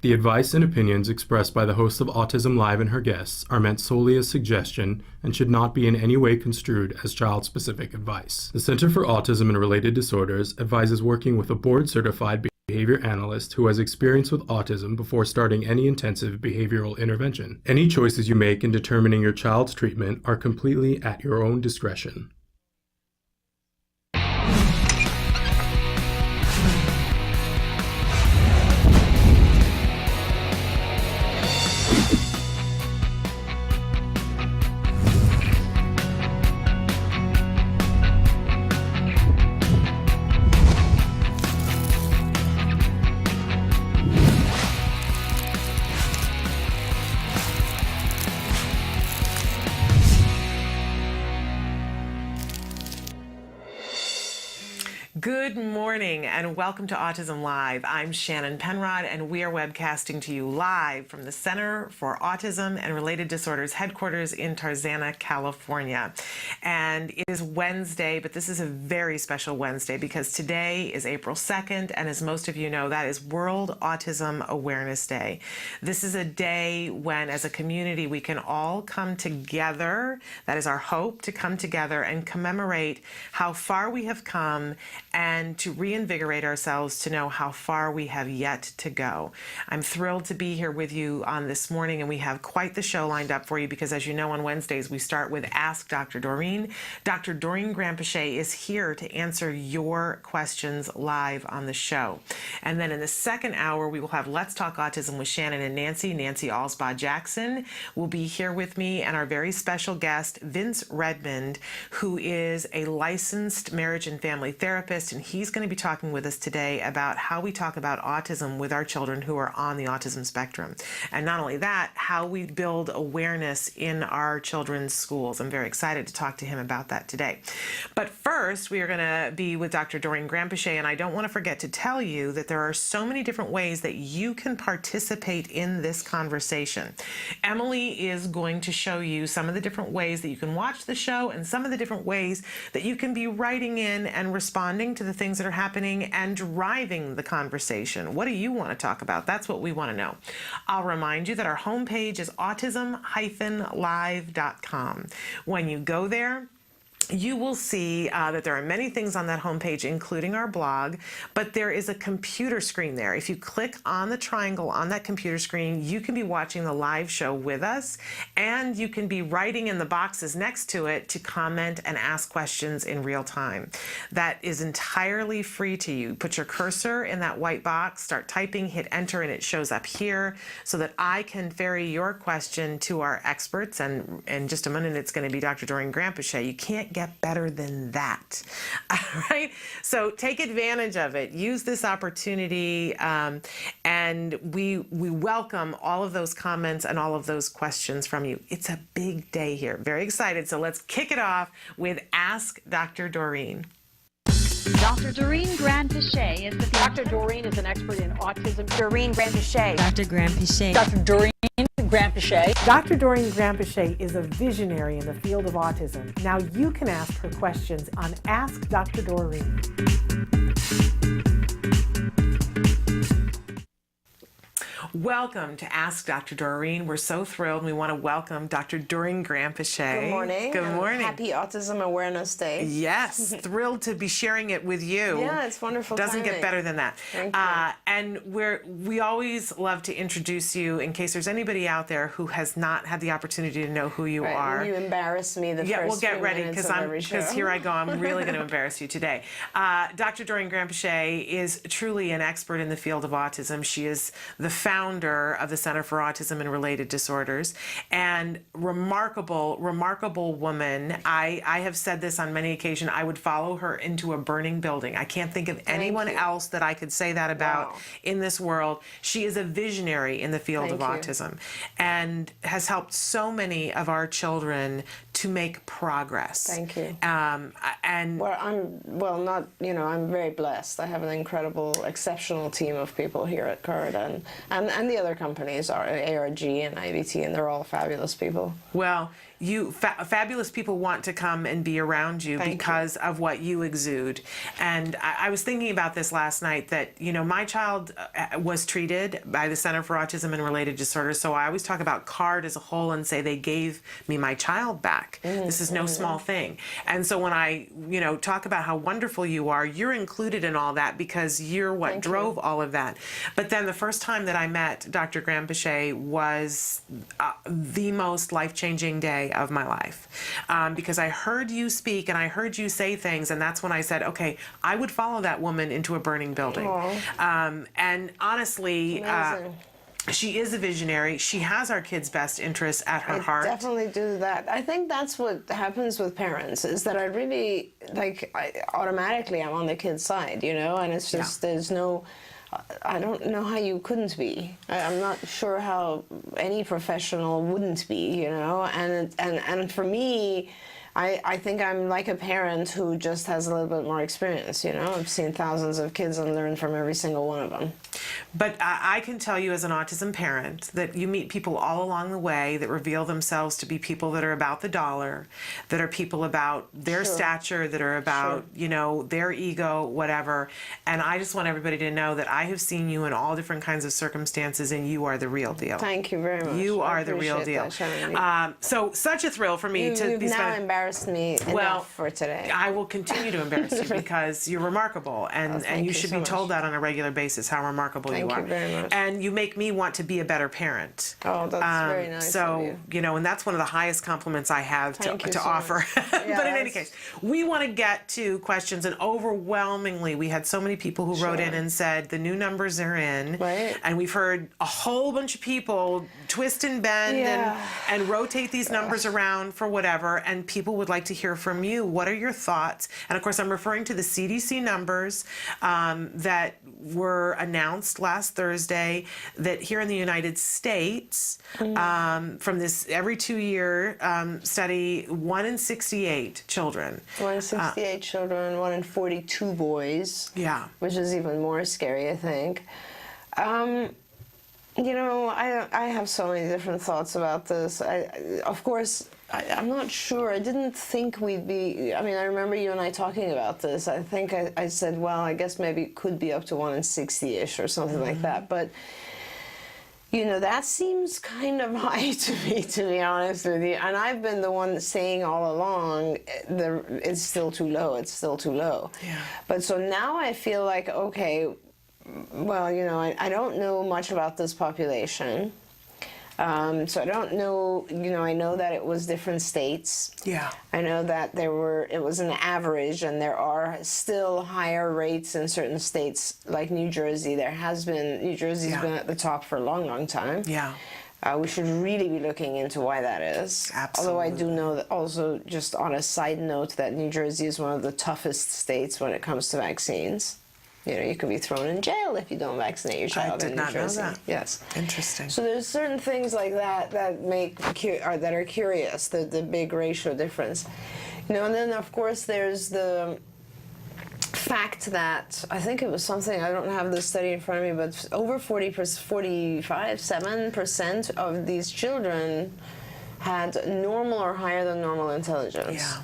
The advice and opinions expressed by the host of Autism Live and her guests are meant solely as suggestion and should not be in any way construed as child-specific advice. The Center for Autism and Related Disorders advises working with a board-certified behavior analyst who has experience with autism before starting any intensive behavioral intervention. Any choices you make in determining your child's treatment are completely at your own discretion. Good morning and welcome to Autism Live. I'm Shannon Penrod and we are webcasting to you live from the Center for Autism and Related Disorders headquarters in Tarzana, California. And it is Wednesday, but this is a very special Wednesday because today is April 2nd, and as most of you know, that is World Autism Awareness Day. This is a day when, as a community, we can all come together. That is our hope, to come together and commemorate how far we have come and to reinvigorate ourselves to know how far we have yet to go. I'm thrilled to be here with you on this morning, and we have quite the show lined up for you because, as you know, on Wednesdays we start with Ask Dr. Doreen. Dr. Doreen Grandpichet is here to answer your questions live on the show. And then in the second hour, we will have Let's Talk Autism with Shannon and Nancy. Nancy Alspaugh-Jackson will be here with me, and our very special guest, Vince Redmond, who is a licensed marriage and family therapist, and he's going to be talking with us today about how we talk about autism with our children who are on the autism spectrum. And not only that, how we build awareness in our children's schools. I'm very excited to talk to him about that today. But first, we are going to be with Dr. Doreen Grandpichet, and I don't want to forget to tell you that there are so many different ways that you can participate in this conversation. Emily is going to show you some of the different ways that you can watch the show and some of the different ways that you can be writing in and responding to the things that are happening and driving the conversation. What do you want to talk about? That's what we want to know. I'll remind you that our homepage is autism-live.com. When you go there, you will see that there are many things on that homepage, including our blog, but there is a computer screen there. If you click on the triangle on that computer screen, you can be watching the live show with us, and you can be writing in the boxes next to it to comment and ask questions in real time. That is entirely free to you. Put your cursor in that white box, start typing, hit enter, and it shows up here so that I can ferry your question to our experts, and in just a minute it's going to be Dr. Doreen Grandpichet. You can't get better than that. All right? So take advantage of it. Use this opportunity, and we welcome all of those comments and all of those questions from you. It's a big day here. Very excited. So let's kick it off with Ask Dr. Doreen. Dr. Doreen Grandpichet is the Dr. Doreen is an expert in autism. Doreen Grandpichet. Dr. Grandpichet. Dr. Doreen Grandpichet. Dr. Doreen Grandpichet is a visionary in the field of autism. Now you can ask her questions on Ask Dr. Doreen. Welcome to Ask Dr. Doreen. We're so thrilled. We want to welcome Dr. Doreen Grandpichet. Good morning. Good morning. Happy Autism Awareness Day. Yes, thrilled to be sharing it with you. Yeah, it's wonderful. Doesn't timing. get better than that. Thank you. And we always love to introduce you in case there's anybody out there who has not had the opportunity to know who you Right, are. You embarrass me the Yeah, first we'll get few ready minutes of every show. because here I go. I'm really going to embarrass you today. Dr. Doreen Grandpichet is truly an expert in the field of autism. She is the founder of the Center for Autism and Related Disorders, and remarkable woman. I have said this on many occasions. I would follow her into a burning building. I can't think of anyone else that I could say that about in this world. She is a visionary in the field of autism and has helped so many of our children to make progress. Thank you. And I'm very blessed. I have an incredible, exceptional team of people here at CURD, and the other companies are ARG and IBT, and they're all fabulous people. Well, fabulous people want to come and be around you because of what you exude. And I was thinking about this last night that, my child was treated by the Center for Autism and Related Disorders. So I always talk about CARD as a whole and say they gave me my child back. This is no small thing. And so when I, talk about how wonderful you are, you're included in all that because you're what drove all of that. But then the first time that I met Dr. Graham-Pichet was the most life-changing day of my life, because I heard you speak and I heard you say things, and that's when I said, okay, I would follow that woman into a burning building. And honestly, she is a visionary. She has our kids' best interests at her heart. I definitely do that. I think that's what happens with parents, is that I really, automatically I'm on the kid's side, and it's just, there's no, I don't know how you couldn't be. I'm not sure how any professional wouldn't be, and for me, I think I'm like a parent who just has a little bit more experience, I've seen thousands of kids and learned from every single one of them. But I can tell you as an autism parent that you meet people all along the way that reveal themselves to be people that are about the dollar, that are people about their stature, that are about, their ego, whatever. And I just want everybody to know that I have seen you in all different kinds of circumstances, and you are the real deal. Thank you very much. You are the real deal. So such a thrill for me to be now embarrassed me enough for today. I will continue to embarrass you because you're remarkable, and you should be told that on a regular basis how remarkable you are. Thank you very much. And you make me want to be a better parent. Oh, that's very nice of you. And that's one of the highest compliments I have to offer. But in any case, we want to get to questions, and overwhelmingly, we had so many people who wrote in and said the new numbers are in, and we've heard a whole bunch of people twist and bend and rotate these numbers around for whatever, and people would like to hear from you. What are your thoughts? And of course, I'm referring to the CDC numbers that were announced last Thursday, that here in the United States, from this every 2-year study, 1 in 68 children. 1 in 68 children, 1 in 42 boys. Yeah. Which is even more scary, I think. I have so many different thoughts about this. Of course, I'm not sure. I didn't think we'd be, I remember you and I talking about this. I think I said, well, I guess maybe it could be up to 1 in 60-ish or something like that. But, that seems kind of high to me, to be honest with you. And I've been the one saying all along, it's still too low, it's still too low. Yeah. But so now I feel like, okay, well, I don't know much about this population. So I don't know, I know that it was different states. Yeah. I know that it was an average, and there are still higher rates in certain states, like New Jersey. New Jersey's been at the top for a long, long time. Yeah. We should really be looking into why that is. Absolutely. Although I do know that also, just on a side note, that New Jersey is one of the toughest states when it comes to vaccines. You could be thrown in jail if you don't vaccinate your child in New Jersey. I did not know that. Yes. Interesting. So there's certain things like that that that are curious, the big ratio difference. And then of course there's the fact that, I think it was something, I don't have the study in front of me, but over 7% of these children had normal or higher than normal intelligence.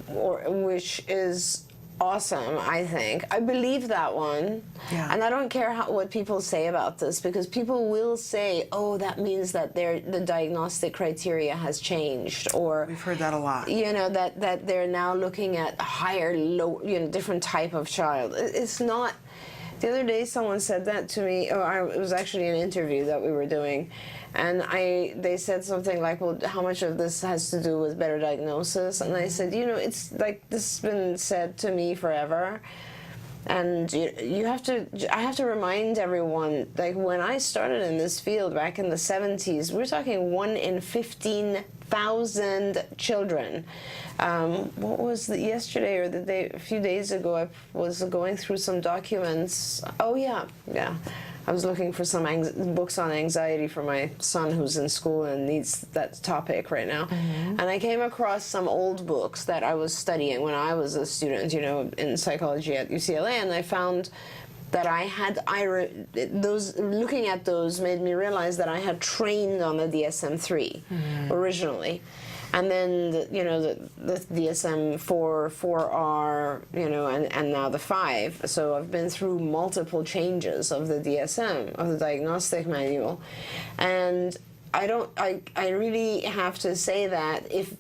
Yeah. Which is awesome, I think. I believe that one. Yeah. And I don't care what people say about this, because people will say, oh, that means that the diagnostic criteria has changed, or we've heard that a lot. That they're now looking at higher, different type of child. It's not. The other day someone said that to me. It was actually an interview that we were doing, and they said something like, well, how much of this has to do with better diagnosis? And I said, it's like, this has been said to me forever. And I have to remind everyone, like, when I started in this field back in the 70s, we're talking 1 in 15,000 children. What was yesterday or a few days ago, I was going through some documents. Oh, yeah. I was looking for some books on anxiety for my son, who's in school and needs that topic right now. Mm-hmm. And I came across some old books that I was studying when I was a student, in psychology at UCLA, and I found that looking at those made me realize that I had trained on the DSM-3 originally. And then the DSM-4, 4R, and now the 5. So I've been through multiple changes of the DSM, of the diagnostic manual, and I really have to say that if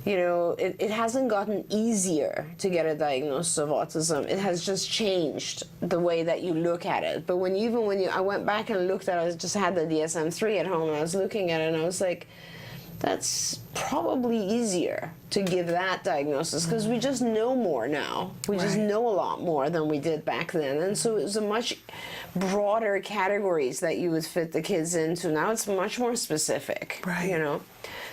it hasn't gotten easier to get a diagnosis of autism. It has just changed the way that you look at it. But I went back and looked at it, I just had the DSM-3 at home, and I was looking at it, and I was like, that's probably easier to give that diagnosis because we just know more now. We just know a lot more than we did back then. And so it was a much broader categories that you would fit the kids into. Now it's much more specific,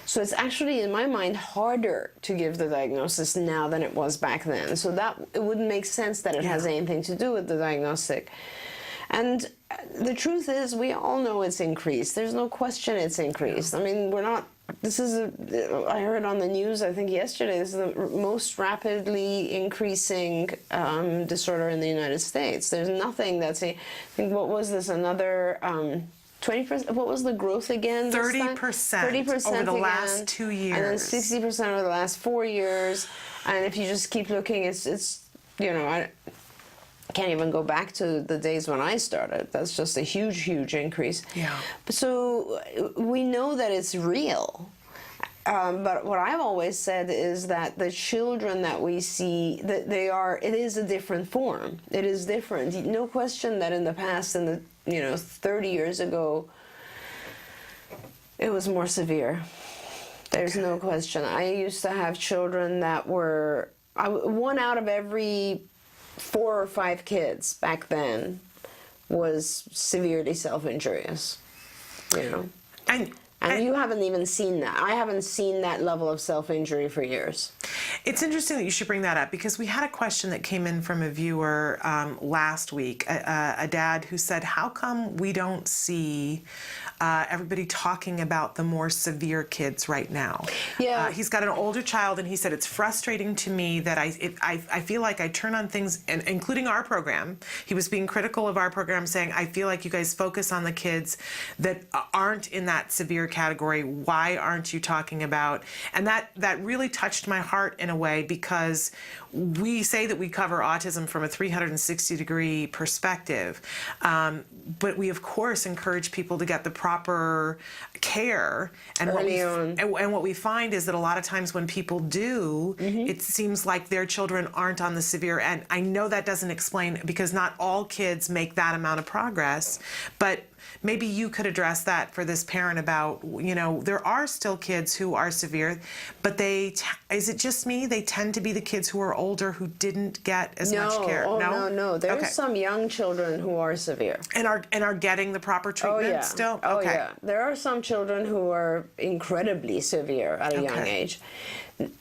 So it's actually, in my mind, harder to give the diagnosis now than it was back then. So that it wouldn't make sense that it has anything to do with the diagnostic. And the truth is, we all know it's increased. There's no question it's increased. I mean, I heard on the news, I think yesterday, this is the most rapidly increasing disorder in the United States. There's nothing that's what was this, another 20%, what was the growth again? 30% 30% over the again, last 2 years. And then 60% over the last 4 years. And if you just keep looking, I can't even go back to the days when I started. That's just a huge, huge increase. Yeah. So we know that it's real. But what I've always said is that the children that we see, that it is a different form. It is different. No question that in the past, 30 years ago, it was more severe. There's no question. I used to have children that were, one out of every 4 or 5 kids back then was severely self-injurious, And you haven't even seen that. I haven't seen that level of self-injury for years. It's interesting that you should bring that up because we had a question that came in from a viewer last week, a dad who said, how come we don't see everybody talking about the more severe kids right now? Yeah. He's got an older child, and he said, it's frustrating to me that I feel like I turn on things, and including our program. He was being critical of our program, saying, I feel like you guys focus on the kids that aren't in that severe category. Why aren't you talking about? And that really touched my heart in a way, because we say that we cover autism from a 360-degree perspective, but we of course encourage people to get the proper care. And what we find is that a lot of times when people do, it seems like their children aren't on the severe end. I know that doesn't explain, because not all kids make that amount of progress, but maybe you could address that for this parent about, there are still kids who are severe, but is it just me? They tend to be the kids who are older who didn't get as much care. No. There's some young children who are severe. And are getting the proper treatment still? Oh, yeah. There are some children who are incredibly severe at a young age.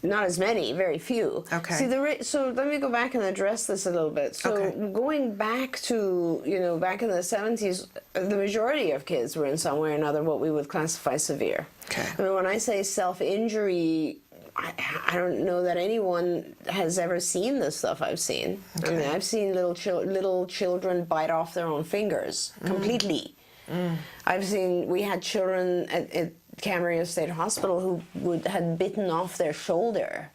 Not as many, very few. Okay. See, so let me go back and address this a little bit. So going back to, back in the 70s, the majority of kids were in some way or another what we would classify severe. Okay. I mean, when I say self-injury, I don't know that anyone has ever seen the stuff I've seen. Okay. I mean, I've seen little children bite off their own fingers completely. We had children at Camarillo State Hospital who had bitten off their shoulder.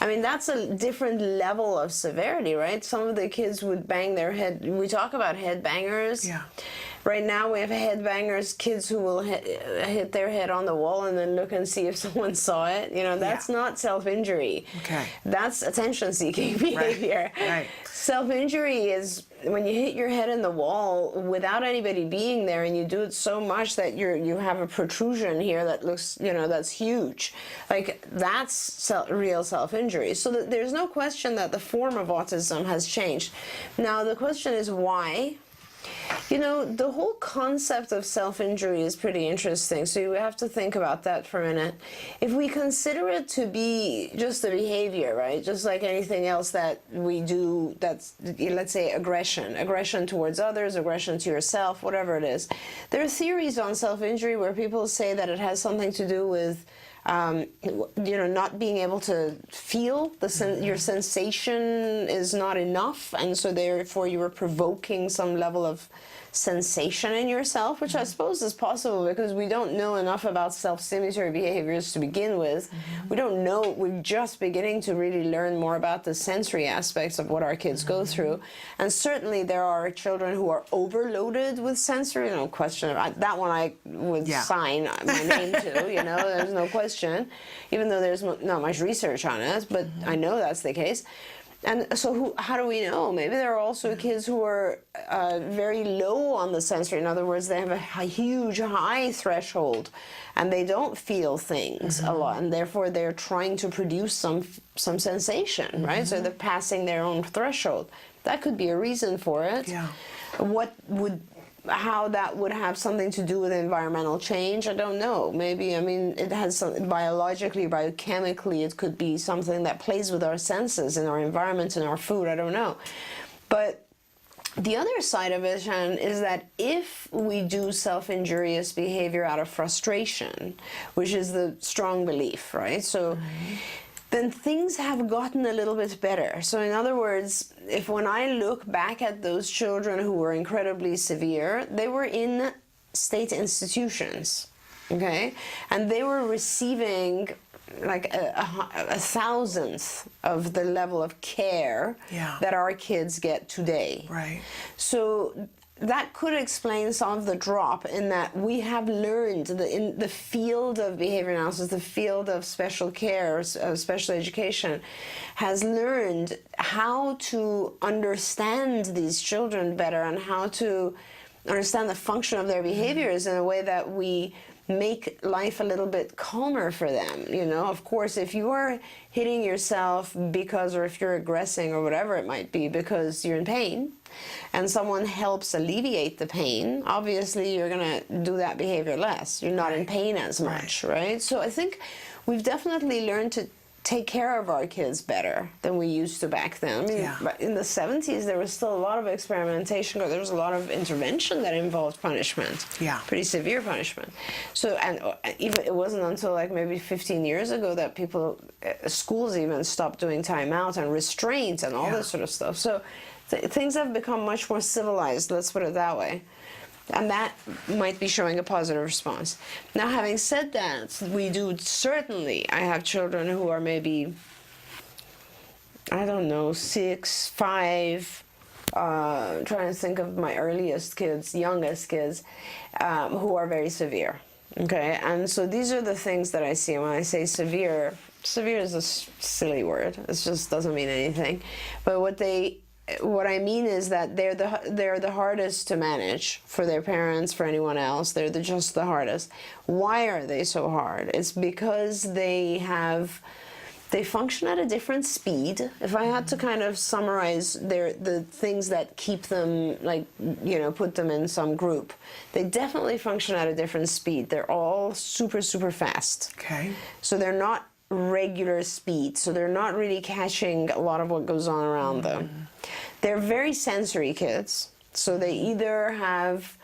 I mean, that's a different level of severity, right? Some of the kids would bang their head. We talk about head bangers. Yeah. Right now we have head bangers, kids who will hit their head on the wall and then look and see if someone saw it. That's not self-injury. Okay. That's attention-seeking behavior. Right. Self-injury is when you hit your head in the wall without anybody being there, and you do it so much that you have a protrusion here that looks, that's huge. Like, that's real self-injury. So there's no question that the form of autism has changed. Now, the question is why? The whole concept of self-injury is pretty interesting, so you have to think about that for a minute. If we consider it to be just a behavior, right, just like anything else that we do, that's, let's say, aggression towards others, aggression to yourself, whatever it is. There are theories on self-injury where people say that it has something to do with not being able to feel your sensation is not enough, and so therefore you are provoking some level of sensation in yourself, which I suppose is possible because we don't know enough about self-stimulatory behaviors to begin with. We don't know, we're just beginning to really learn more about the sensory aspects of what our kids go through. And certainly there are children who are overloaded with sensory, no question. That one I would sign my name to, you know, there's no question, even though there's not much research on it, but I know that's the case. And so how do we know? Maybe there are also kids who are very low on the sensory. In other words, they have a huge high threshold and they don't feel things a lot, and therefore they're trying to produce some sensation, right? So they're passing their own threshold. That could be a reason for it. Yeah. How that would have something to do with environmental change, I don't know. Maybe, I mean, it has some, biologically, biochemically, it could be something that plays with our senses in our environment, in our food, I don't know. But the other side of it, Shannon, is that if we do self-injurious behavior out of frustration, which is the strong belief, right? So then things have gotten a little bit better. So in other words, if when I look back at those children who were incredibly severe, they were in state institutions, okay? And they were receiving like a thousandth of the level of care that our kids get today. Right. So that could explain some of the drop in that we have learned in the field of behavior analysis, the field of special care, special education, has learned how to understand these children better and how to understand the function of their behaviors in a way that we make life a little bit calmer for them. You know, of course, if you are hitting yourself because, or if you're aggressing or whatever it might be because you're in pain and someone helps alleviate the pain, obviously you're going to do that behavior less. You're not in pain as much, right? So I think we've definitely learned to take care of our kids better than we used to back then. I mean, but in the 70s, there was still a lot of experimentation. There was a lot of intervention that involved punishment. Yeah. Pretty severe punishment. So, and even it wasn't until like maybe 15 years ago that schools even stopped doing timeout and restraint and all this sort of stuff. So things have become much more civilized, let's put it that way. And that might be showing a positive response. Now, having said that, we do certainly, I have children who are maybe, I don't know, 6, 5, trying to think of my youngest kids, who are very severe. Okay, and so these are the things that I see. When I say severe is a silly word. It just doesn't mean anything. But what I mean is that they're the hardest to manage for their parents, for anyone else. They're just the hardest. Why are they so hard? It's because they function at a different speed. If I had to kind of summarize the things that keep them, like, you know, put them in some group, they definitely function at a different speed. They're all super, super fast. Okay. So they're not regular speed, so they're not really catching a lot of what goes on around them. They're very sensory kids, so they either have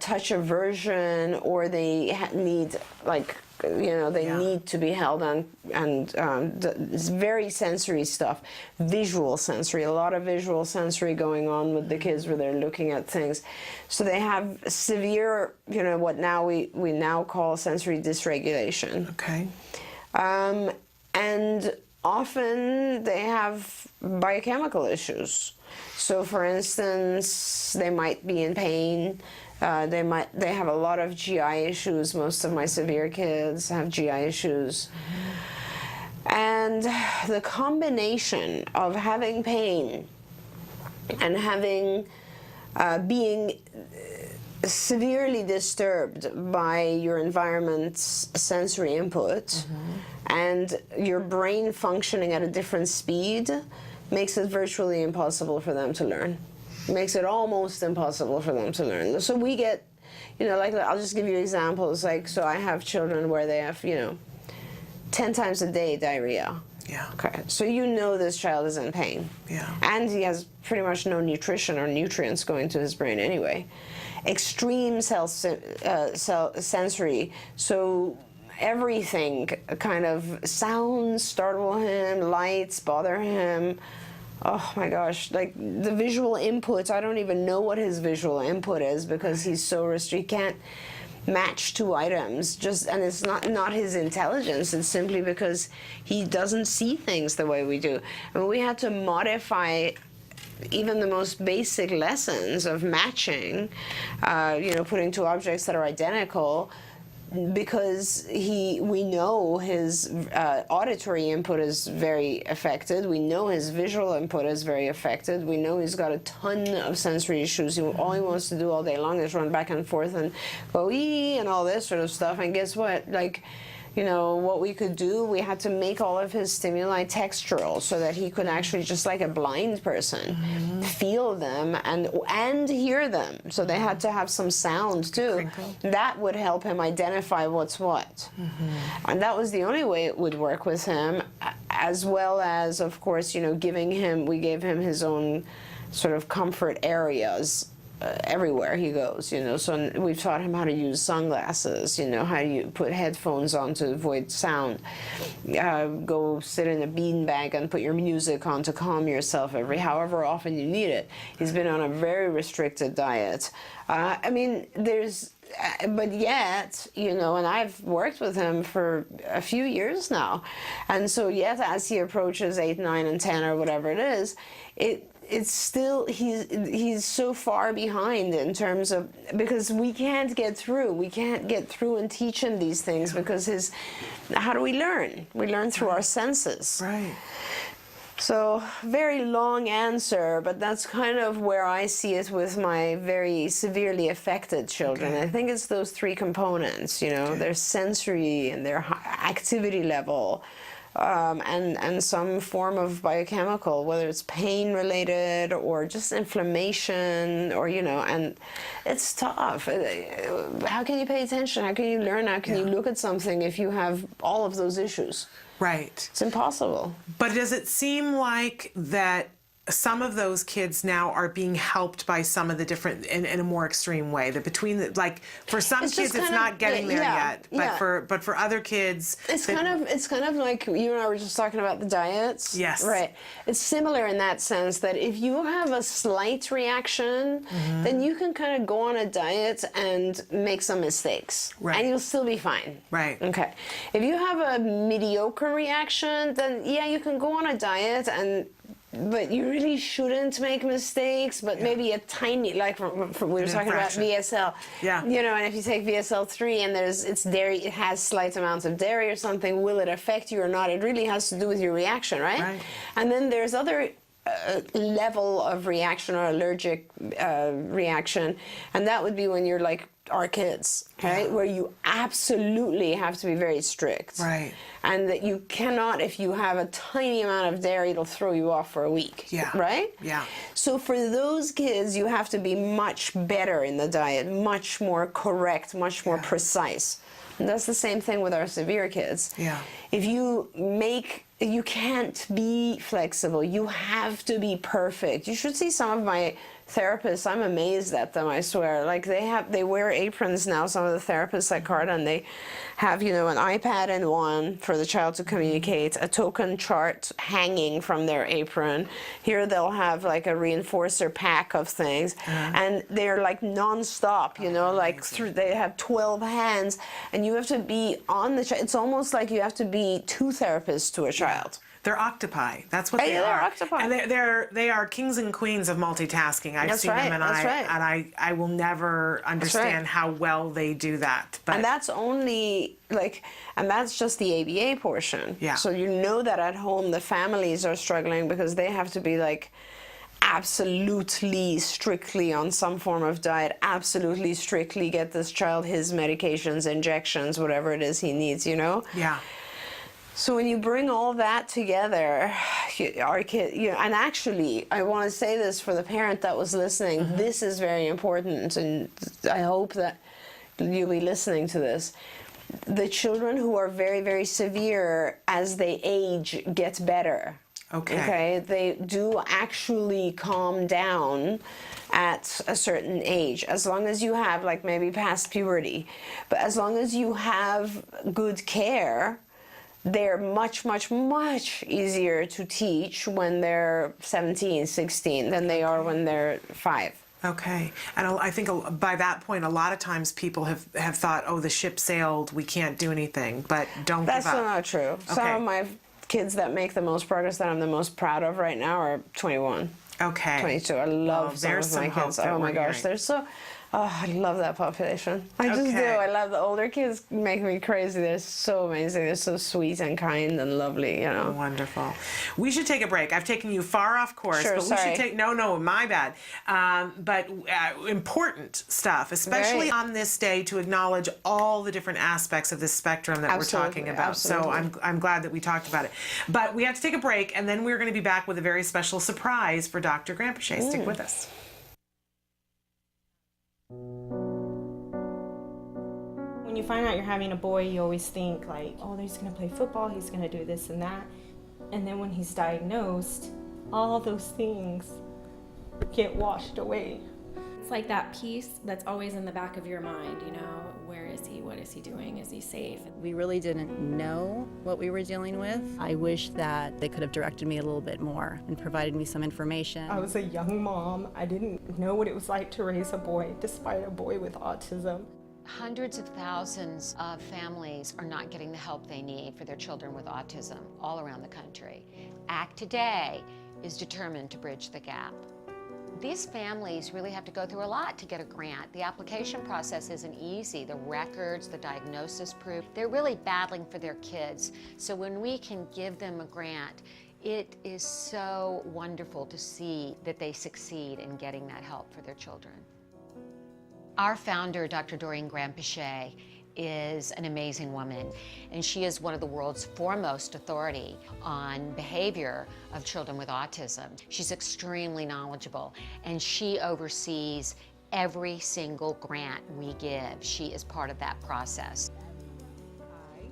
touch aversion or they need, like, you know, they need to be held on, and it's very sensory stuff. Visual sensory, a lot of visual sensory going on with the kids where they're looking at things. So they have severe, you know, what now we now call sensory dysregulation. Okay. And often they have biochemical issues. So for instance, they might be in pain. They have a lot of GI issues. Most of my severe kids have GI issues. And the combination of having pain and having being severely disturbed by your environment's sensory input and your brain functioning at a different speed makes it virtually impossible for them to learn. Makes it almost impossible for them to learn. So we get, you know, like, I'll just give you examples. Like, so I have children where they have, you know, 10 times a day diarrhea. Yeah. Okay. So you know this child is in pain. Yeah. And he has pretty much no nutrition or nutrients going to his brain anyway. Extreme sensory. So everything kind of sounds startle him, lights bother him. oh my gosh, like the visual input, I don't even know what his visual input is because he's so restricted. He can't match two items, and it's not his intelligence, it's simply because he doesn't see things the way we do. I mean, we had to modify even the most basic lessons of matching, putting two objects that are identical, because we know his auditory input is very affected. We know his visual input is very affected. We know he's got a ton of sensory issues. All he wants to do all day long is run back and forth and go ee and all this sort of stuff. And guess what? Like, what we could do, we had to make all of his stimuli textural so that he could actually, just like a blind person, feel them and hear them. So they had to have some sound too. That would help him identify what's what. And that was the only way it would work with him, as well as, of course, we gave him his own sort of comfort areas. Everywhere he goes, so we've taught him how to use sunglasses, how you put headphones on to avoid sound, go sit in a beanbag and put your music on to calm yourself however often you need it. He's been on a very restricted diet. But yet, and I've worked with him for a few years now, and so yet as he approaches 8, 9, and 10 or whatever it is, it's still, he's so far behind in terms of, because we can't get through and teach him these things, because how do we learn? We learn through our senses. Right. So, very long answer, but that's kind of where I see it with my very severely affected children. I think it's those three components, their sensory and their activity level, and some form of biochemical, whether it's pain related or just inflammation, or and it's tough. How can you pay attention? How can you learn? How can you look at something if you have all of those issues? Right. It's impossible. But does it seem like that some of those kids now are being helped by some of the different, in a more extreme way, that for some kids it's not getting there yet, but for other kids it's kind of like you and I were just talking about the diets. Yes. Right. It's similar in that sense that if you have a slight reaction, then you can kind of go on a diet and make some mistakes. Right. And you'll still be fine. Right. Okay. If you have a mediocre reaction, then you can go on a diet but you really shouldn't make mistakes, but maybe a tiny, like we were talking about VSL. Yeah. And if you take VSL3 and it's dairy, it has slight amounts of dairy or something, will it affect you or not? It really has to do with your reaction, right? And then there's other level of reaction or allergic reaction, and that would be when you're like our kids, right? Where you absolutely have to be very strict. Right. And that you cannot, if you have a tiny amount of dairy, it'll throw you off for a week. Yeah. Right? Yeah. So for those kids, you have to be much better in the diet, much more correct, much more precise. And that's the same thing with our severe kids. Yeah. If you can't be flexible. You have to be perfect. You should see some of my therapists. I'm amazed at them, I swear. Like they wear aprons now, some of the therapists at Carta, and they have, an iPad in one for the child to communicate, a token chart hanging from their apron. Here they'll have like a reinforcer pack of things, and they're like non-stop, they have 12 hands, and you have to be on the child. It's almost like you have to be two therapists to a child. They're octopi. That's what they are. They're octopi. And they are kings and queens of multitasking. I've seen them, and I will never understand how well they do that. But and that's only and that's just the ABA portion. Yeah. So that at home the families are struggling because they have to be absolutely strictly on some form of diet, absolutely strictly get this child his medications, injections, whatever it is he needs, Yeah. So when you bring all that together, our kid, and actually, I want to say this for the parent that was listening, this is very important, and I hope that you'll be listening to this. The children who are very, very severe, as they age, get better. Okay? They do actually calm down at a certain age, as long as you have, maybe past puberty. But as long as you have good care, they're much, much, much easier to teach when they're 17, 16 than they are when they're 5. Okay, and I think by that point, a lot of times people have thought, oh, the ship sailed, we can't do anything, but don't That's give up. not true. Okay. Some of my kids that make the most progress that I'm the most proud of right now are 21. Okay. 22. I love some there's of my some hope kids. that Oh my we're gosh, hearing. they're so. Oh, I love that population. I just do. Okay. I love the older kids. Make me crazy. They're so amazing. They're so sweet and kind and lovely. You know. Wonderful. We should take a break. I've taken you far off course, Sure, but we sorry. should take. No, my bad. But important stuff, especially Right. on this day, to acknowledge all the different aspects of this spectrum that Absolutely, we're talking about. absolutely. So I'm glad that we talked about it. But we have to take a break, and then we're going to be back with a very special surprise for Dr. Grampachet. Stick with us. When you find out you're having a boy, you always think like, oh, he's gonna play football, he's gonna do this and that. And then when he's diagnosed, all those things get washed away. It's like that piece that's always in the back of your mind, you know, where is he, what is he doing, is he safe? We really didn't know what we were dealing with. I wish that they could have directed me a little bit more and provided me some information. I was a young mom. I didn't know what it was like to raise a boy, despite a boy with autism. Hundreds of thousands of families are not getting the help they need for their children with autism all around the country. ACT Today is determined to bridge the gap. These families really have to go through a lot to get a grant. The application process isn't easy. The records, the diagnosis proof, they're really battling for their kids. So when we can give them a grant, it is so wonderful to see that they succeed in getting that help for their children. Our founder, Dr. Doreen Grampachet, is an amazing woman, and she is one of the world's foremost authority on behavior of children with autism. She's extremely knowledgeable, and she oversees every single grant we give. She is part of that process.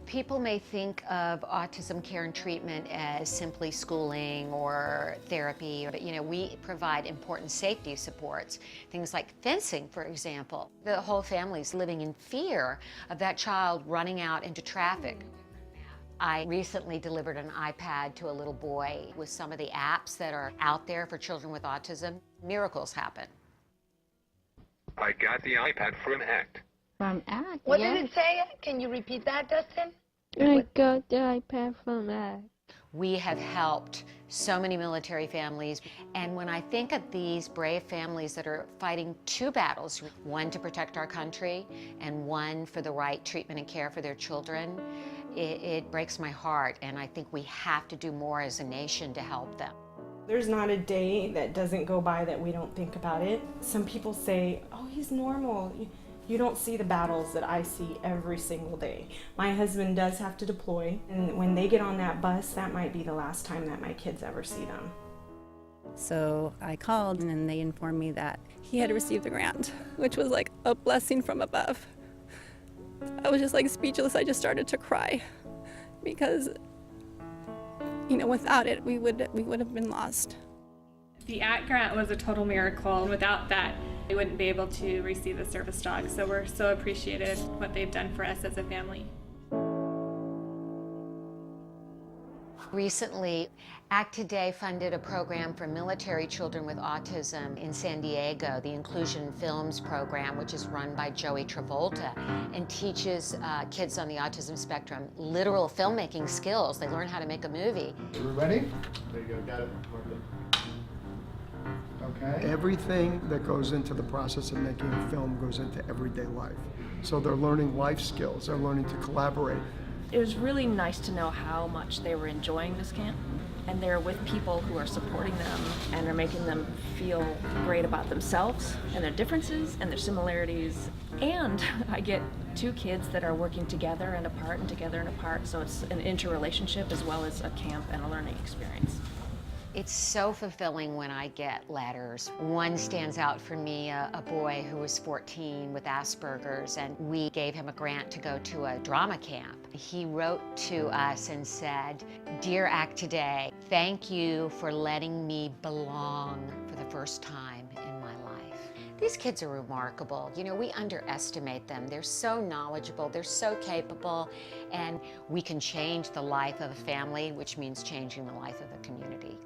People may think of autism care and treatment as simply schooling or therapy, but we provide important safety supports, things like fencing, for example. The whole family's living in fear of that child running out into traffic. I recently delivered an iPad to a little boy with some of the apps that are out there for children with autism. Miracles happen. I got the iPad from ACT. From ACT, What yeah. did it say? Can you repeat that, Dustin? I got the iPad from ACT. We have helped so many military families, and when I think of these brave families that are fighting two battles, one to protect our country and one for the right treatment and care for their children, it breaks my heart, and I think we have to do more as a nation to help them. There's not a day that doesn't go by that we don't think about it. Some people say, oh, he's normal. You don't see the battles that I see every single day. My husband does have to deploy, and when they get on that bus, that might be the last time that my kids ever see them. So I called and they informed me that he had received the grant, which was like a blessing from above. I was just like speechless. I just started to cry because, without it, we would have been lost. The ACT grant was a total miracle. Without that, we wouldn't be able to receive the service dog. So we're so appreciative what they've done for us as a family. Recently, ACT Today funded a program for military children with autism in San Diego, the Inclusion Films program, which is run by Joey Travolta, and teaches kids on the autism spectrum literal filmmaking skills. They learn how to make a movie. Are we ready? There you go, got it. Okay. Everything that goes into the process of making a film goes into everyday life. So they're learning life skills, they're learning to collaborate. It was really nice to know how much they were enjoying this camp, and they're with people who are supporting them and are making them feel great about themselves and their differences and their similarities. And I get two kids that are working together and apart and together and apart, so it's an interrelationship as well as a camp and a learning experience. It's so fulfilling when I get letters. One stands out for me, a boy who was 14 with Asperger's, and we gave him a grant to go to a drama camp. He wrote to us and said, "Dear Act Today, thank you for letting me belong for the first time in my life." These kids are remarkable. You know, we underestimate them. They're so knowledgeable, they're so capable, and we can change the life of a family, which means changing the life of a community.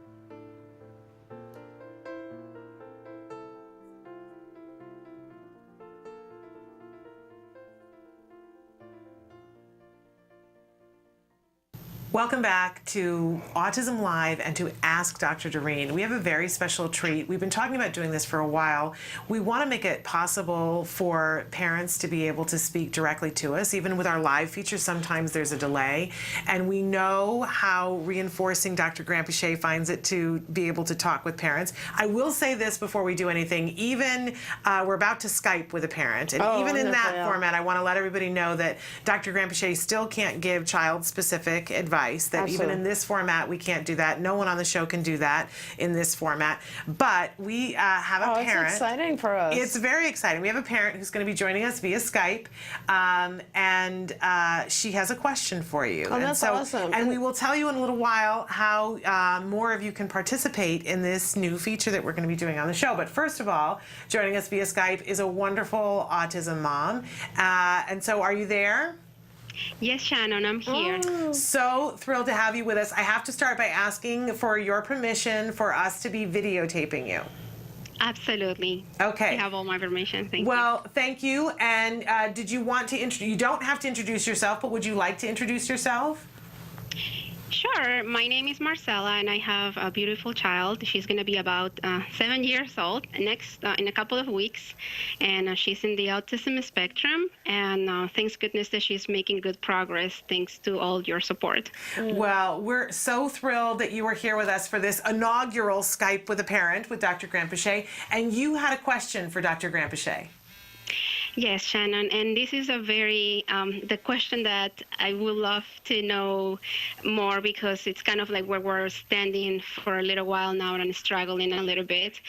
Welcome back to Autism Live and to Ask Dr. Doreen. We have a very special treat. We've been talking about doing this for a while. We want to make it possible for parents to be able to speak directly to us. Even with our live feature, sometimes there's a delay. And we know how reinforcing Dr. Grant-Pichet finds it to be able to talk with parents. I will say this before we do anything. Even we're about to Skype with a parent. And even in that format, I want to let everybody know that Dr. Grant-Pichet still can't give child-specific advice. That Absolutely. Even in this format, we can't do that. No one on the show can do that in this format. But we have a parent. It's exciting for us. It's very exciting. We have a parent who's going to be joining us via Skype, and she has a question for you. Oh, that's awesome. And we will tell you in a little while how more of you can participate in this new feature that we're going to be doing on the show. But first of all, joining us via Skype is a wonderful autism mom. And so are you there? Yes, Shannon, I'm here. Oh, so thrilled to have you with us. I have to start by asking for your permission for us to be videotaping you. Absolutely. Okay. I have all my permission. Thank you. Well, thank you. And did you want to you don't have to introduce yourself, but would you like to introduce yourself? Sure. My name is Marcella, and I have a beautiful child. She's going to be about 7 years old next in a couple of weeks, and she's in the autism spectrum. And thanks goodness that she's making good progress, thanks to all your support. Well, we're so thrilled that you were here with us for this inaugural Skype with a parent with Dr. Grant-Pichet, and you had a question for Dr. Grant-Pichet. Yes, Shannon, and this is a very, the question that I would love to know more, because it's kind of like where we're standing for a little while now and struggling a little bit.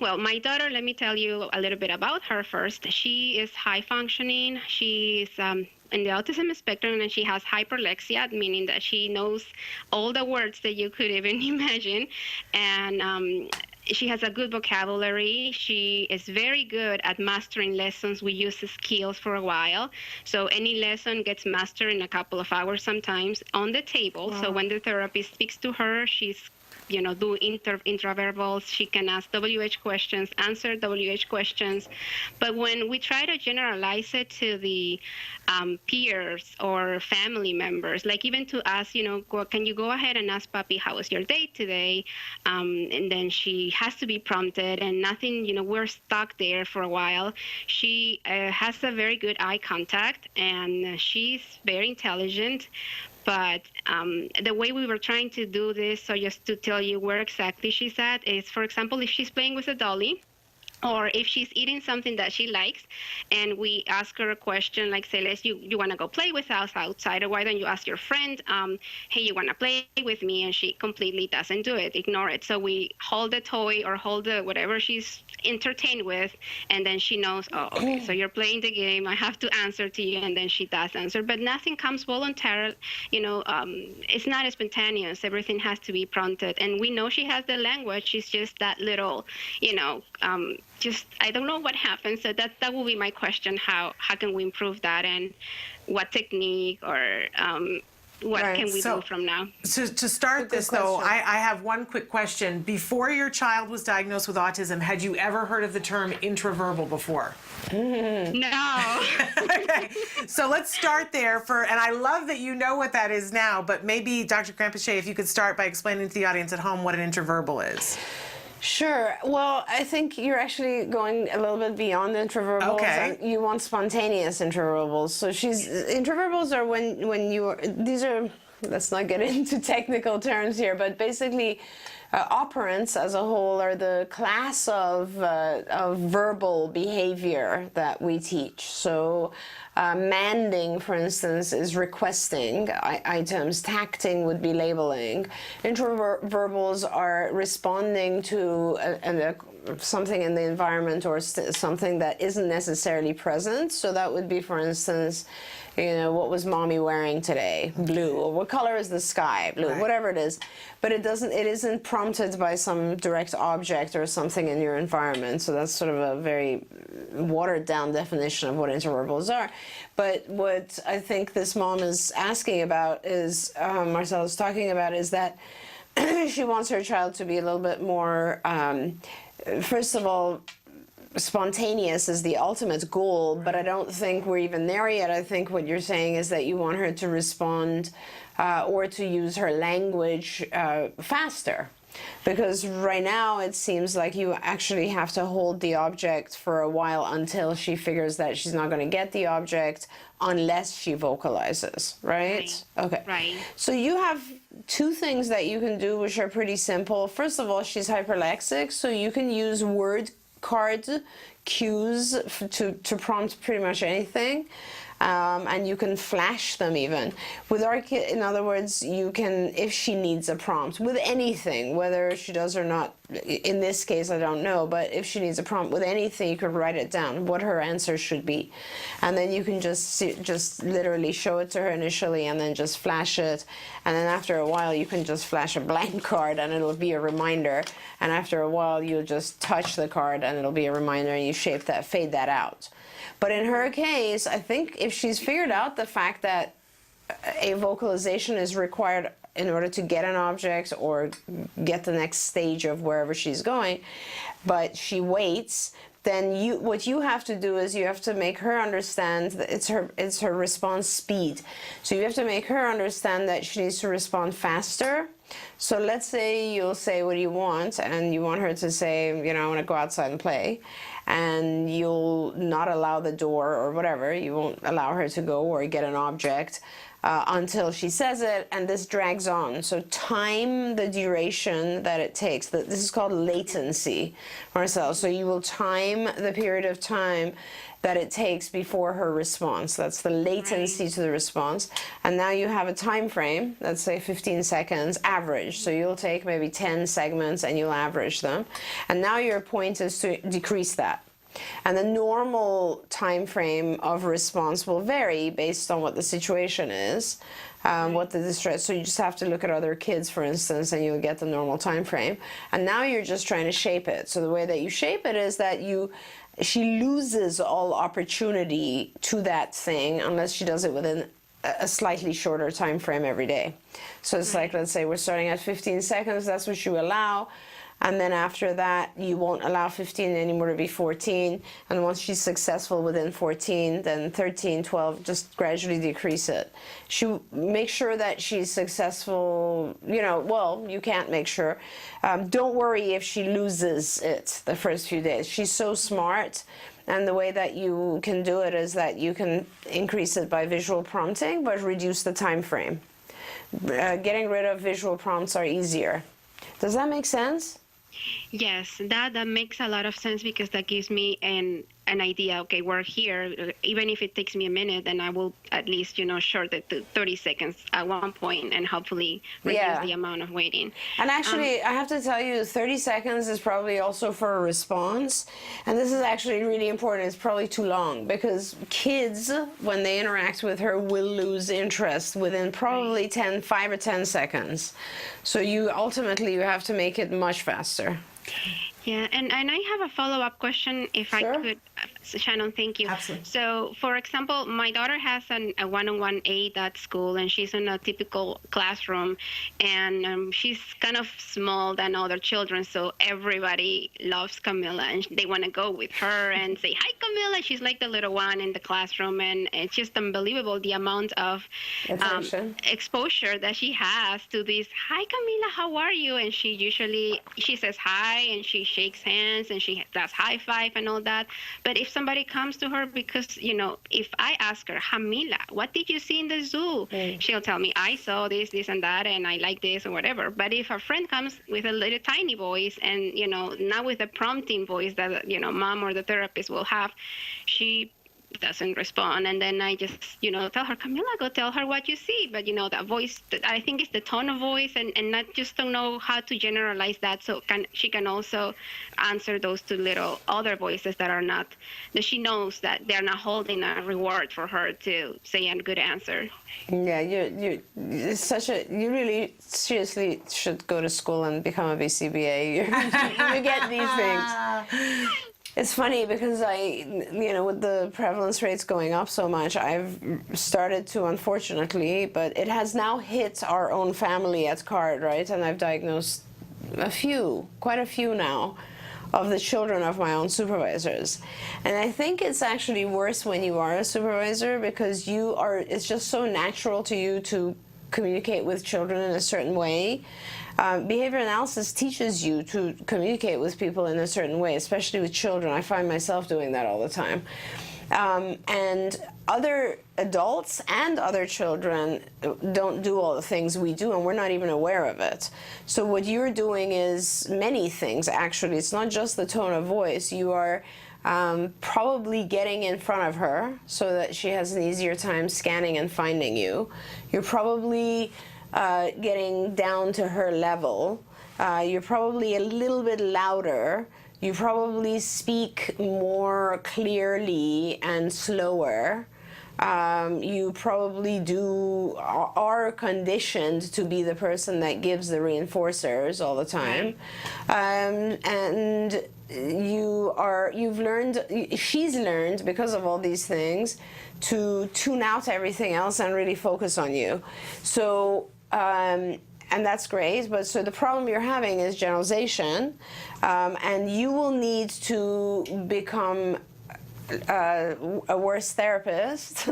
Well, my daughter, let me tell you a little bit about her first. She is high functioning. She's in the autism spectrum, and she has hyperlexia, meaning that she knows all the words that you could even imagine. And she has a good vocabulary. She is very good at mastering lessons. We use the skills for a while. So any lesson gets mastered in a couple of hours sometimes on the table. Wow. So when the therapist speaks to her, she's do intraverbals. She can ask WH questions, answer WH questions. But when we try to generalize it to the peers or family members, like even to us, can you go ahead and ask Papi, how was your day today? And then she has to be prompted, and nothing, we're stuck there for a while. She has a very good eye contact, and she's very intelligent. But the way we were trying to do this, so just to tell you where exactly she's at, is, for example, if she's playing with a dolly, or if she's eating something that she likes, and we ask her a question like, say, you want to go play with us outside, or why don't you ask your friend, hey, you want to play with me? And she completely doesn't do it, ignore it. So we hold the toy or hold the whatever she's entertained with, and then she knows, oh, okay, so you're playing the game, I have to answer to you, and then she does answer. But nothing comes voluntarily, it's not spontaneous. Everything has to be prompted. And we know she has the language, she's just that little, I don't know what happens. So that will be my question. How can we improve that, and what technique or what can we do from now? So to start this, though, I have one quick question. Before your child was diagnosed with autism, had you ever heard of the term intraverbal before? No. Okay, so let's start there. And I love that you know what that is now, but maybe, Dr. Grant-Pichet, if you could start by explaining to the audience at home what an intraverbal is. Sure. Well, I think you're actually going a little bit beyond intraverbals. Okay. And you want spontaneous intraverbals. So intraverbals are when these are, let's not get into technical terms here, but basically operants as a whole are the class of verbal behavior that we teach. So manding, for instance, is requesting items. Tacting would be labeling. Introverbals are responding to something in the environment or something that isn't necessarily present. So that would be, for instance, what was mommy wearing today? Blue. Or what color is the sky? Blue. Right. Whatever it is. But it isn't prompted by some direct object or something in your environment. So that's sort of a very watered down definition of what introverbals are. But what I think this mom is asking about is, Marcel is talking about, is that she wants her child to be a little bit more, first of all, spontaneous is the ultimate goal, but I don't think we're even there yet. I think what you're saying is that you want her to respond or to use her language faster. Because right now it seems like you actually have to hold the object for a while until she figures that she's not going to get the object unless she vocalizes, right? Okay. Right. So you have two things that you can do which are pretty simple. First of all, she's hyperlexic, so you can use word card cues to prompt pretty much anything. And you can flash them even. With our kid, in other words, you can, if she needs a prompt with anything, whether she does or not, in this case I don't know, but if she needs a prompt with anything, you could write it down, what her answer should be. And then you can just literally show it to her initially and then just flash it. And then after a while you can just flash a blank card and it'll be a reminder. And after a while you'll just touch the card and it'll be a reminder, and you fade that out. But in her case, I think if she's figured out the fact that a vocalization is required in order to get an object or get the next stage of wherever she's going, but she waits, then what you have to do is you have to make her understand that it's her response speed. So you have to make her understand that she needs to respond faster. So let's say you'll say, what do you want? And you want her to say, I want to go outside and play. And you'll not allow the door or whatever. You won't allow her to go or get an object until she says it, and this drags on. So time the duration that it takes. This is called latency, Marcel. So you will time the period of time that it takes before her response. That's the latency to the response. And now you have a time frame, let's say 15 seconds, average. So you'll take maybe 10 segments and you'll average them. And now your point is to decrease that. And the normal time frame of response will vary based on what the situation is, what the distress. So you just have to look at other kids, for instance, and you'll get the normal time frame. And now you're just trying to shape it. So the way that you shape it is that she loses all opportunity to that thing unless she does it within a slightly shorter time frame every day. So it's like, let's say we're starting at 15 seconds, that's what you allow. And then after that, you won't allow 15 anymore to be 14. And once she's successful within 14, then 13, 12, just gradually decrease it. Make sure that she's successful, well, you can't make sure. Don't worry if she loses it the first few days. She's so smart. And the way that you can do it is that you can increase it by visual prompting, but reduce the time frame. Getting rid of visual prompts are easier. Does that make sense? Yes, that makes a lot of sense, because that gives me an idea. Okay, we're here. Even if it takes me a minute, then I will at least, short it to 30 seconds at one point and hopefully reduce the amount of waiting. And actually, I have to tell you, 30 seconds is probably also for a response. And this is actually really important. It's probably too long, because kids, when they interact with her, will lose interest within probably 5 or 10 seconds. So you have to make it much faster. Yeah, and I have a follow-up question, if I could. Shannon, thank you. Absolutely. So, for example, my daughter has a one-on-one aide at school, and she's in a typical classroom, and she's kind of small than other children, so everybody loves Camilla, and they want to go with her and say, hi, Camilla. She's like the little one in the classroom, and it's just unbelievable the amount of exposure that she has to this, hi, Camilla, how are you? And she says hi, and she shakes hands, and she does high five and all that. But if somebody comes to her because, you know, if I ask her, Hamila, what did you see in the zoo? She'll tell me, I saw this, this, and that, and I like this or whatever. But if a friend comes with a little tiny voice and, you know, not with a prompting voice that, you know, mom or the therapist will have, she doesn't respond. And then I just, you know, tell her, Camila, go tell her what you see. But, you know, that voice, I think it's the tone of voice, and not just don't know how to generalize that. So she can also answer those two little other voices that are not, that she knows that they're not holding a reward for her to say a good answer. Yeah, you really seriously should go to school and become a BCBA. You get these things. It's funny because with the prevalence rates going up so much, I've started to, unfortunately, but it has now hit our own family at CARD, right? And I've diagnosed quite a few now, of the children of my own supervisors. And I think it's actually worse when you are a supervisor because it's just so natural to you to communicate with children in a certain way. Behavior analysis teaches you to communicate with people in a certain way, especially with children. I find myself doing that all the time. And other adults and other children don't do all the things we do, and we're not even aware of it. So what you're doing is many things, actually. It's not just the tone of voice. You are probably getting in front of her so that she has an easier time scanning and finding you. You're probably getting down to her level. You're probably a little bit louder. You probably speak more clearly and slower. You probably are conditioned to be the person that gives the reinforcers all the time. And she's learned because of all these things to tune out everything else and really focus on you. So, and that's great, but so the problem you're having is generalization, and you will need to become a worse therapist,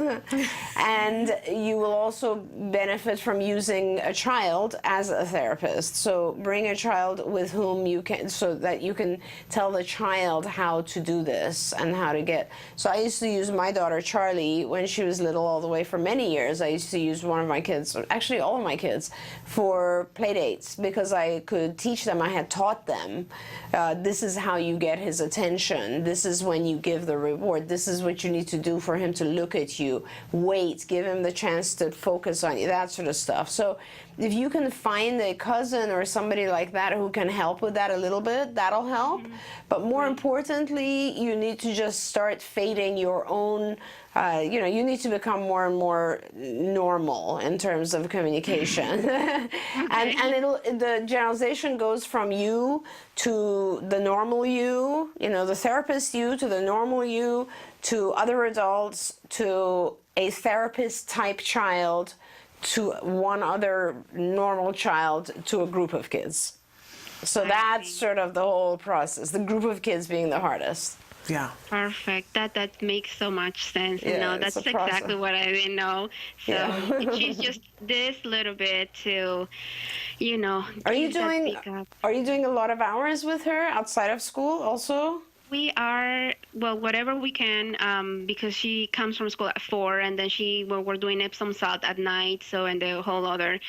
and you will also benefit from using a child as a therapist. So bring a child with whom you can, so that you can tell the child how to do this and how to get. So I used to use my daughter Charlie when she was little all the way for many years. I used to use one of my kids, actually all of my kids, for play dates because I could teach them. I had taught them, this is how you get his attention. This is when you give the reward. This is what you need to do for him to look at you. Wait, give him the chance to focus on you, that sort of stuff. So if you can find a cousin or somebody like that who can help with that a little bit, that'll help. But more importantly, you need to just start fading your own, you need to become more and more normal in terms of communication. And the generalization goes from you to the normal you, the therapist you, to the normal you, to other adults, to a therapist type child, to one other normal child, to a group of kids. So that's sort of the whole process, the group of kids being the hardest. Yeah. Perfect. That makes so much sense. Yeah, That's exactly what I didn't know. So she's just this little bit to, Are you doing a lot of hours with her outside of school also? We are, whatever we can, because she comes from school at 4, and then we're doing Epsom salt at night, and the whole other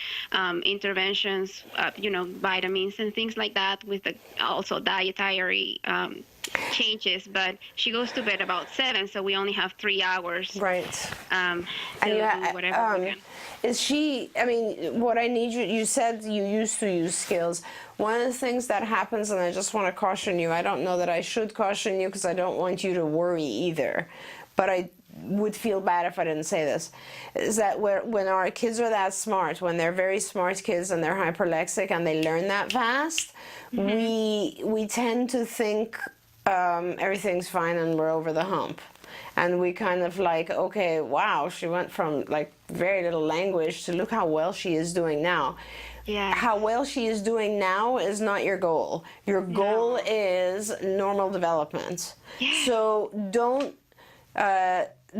interventions, vitamins and things like that, with also dietary changes. But she goes to bed about 7, so we only have 3 hours. Right. And do whatever we can. Is she, what I need you said you used to use skills. One of the things that happens, and I just want to caution you, I don't know that I should caution you because I don't want you to worry either, but I would feel bad if I didn't say this, is that when our kids are that smart, when they're very smart kids and they're hyperlexic and they learn that fast, we tend to think everything's fine and we're over the hump. And we kind of okay, wow, she went from very little language to look how well she is doing now. Yeah. How well she is doing now is not your goal. Your goal is normal development. Yeah. So don't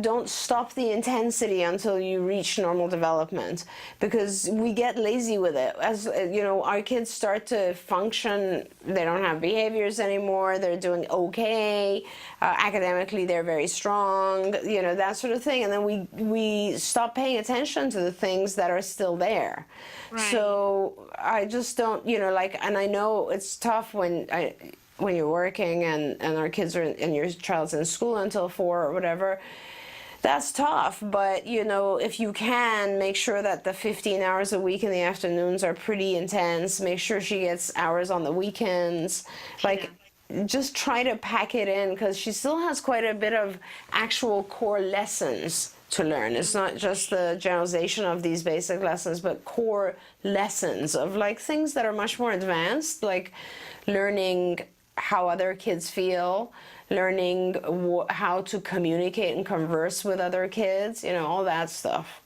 don't stop the intensity until you reach normal development, because we get lazy with it. As you know, our kids start to function, they don't have behaviors anymore, they're doing okay, academically they're very strong, you know, that sort of thing, and then we stop paying attention to the things that are still there. Right. So I just don't, you know, like, and I know it's tough when you're working and our kids are and your child's in school until 4 or whatever. That's tough, but you know, if you can, make sure that the 15 hours a week in the afternoons are pretty intense. Make sure she gets hours on the weekends. Like, just try to pack it in, because she still has quite a bit of actual core lessons to learn. It's not just the generalization of these basic lessons, but core lessons of like things that are much more advanced, like learning how other kids feel, learning how to communicate and converse with other kids, you know, all that stuff.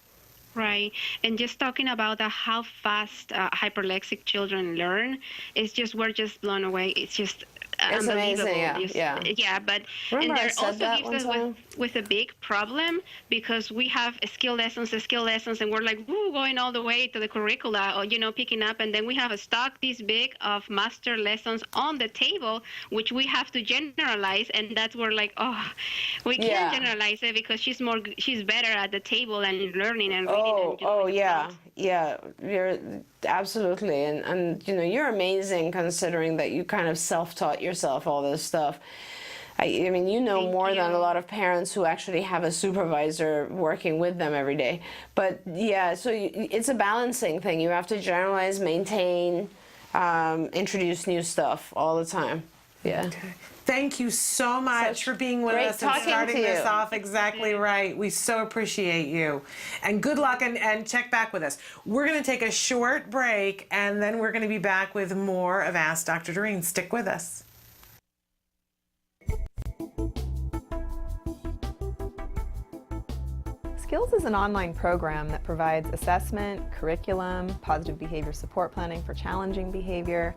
Right. And just talking about how fast hyperlexic children learn, we're just blown away. It's just It's unbelievable. amazing, yeah. But Remember and I there said also that gives us with a big problem, because we have skill lessons, and we're like going all the way to the curricula, or you know, picking up, and then we have a stock this big of master lessons on the table, which we have to generalize, and that's where like, oh, we can't generalize it, because she's better at the table and learning and reading. You're absolutely, and you know, you're amazing considering that you kind of self-taught yourself all this stuff. I mean, you know more than a lot of parents who actually have a supervisor working with them every day. But yeah, so it's a balancing thing. You have to generalize, maintain, introduce new stuff all the time. Yeah. Okay. Thank you so much for being with us and starting this off exactly right. We so appreciate you. And good luck, and check back with us. We're going to take a short break, and then we're going to be back with more of Ask Dr. Doreen. Stick with us. Skills is an online program that provides assessment, curriculum, positive behavior support planning for challenging behavior,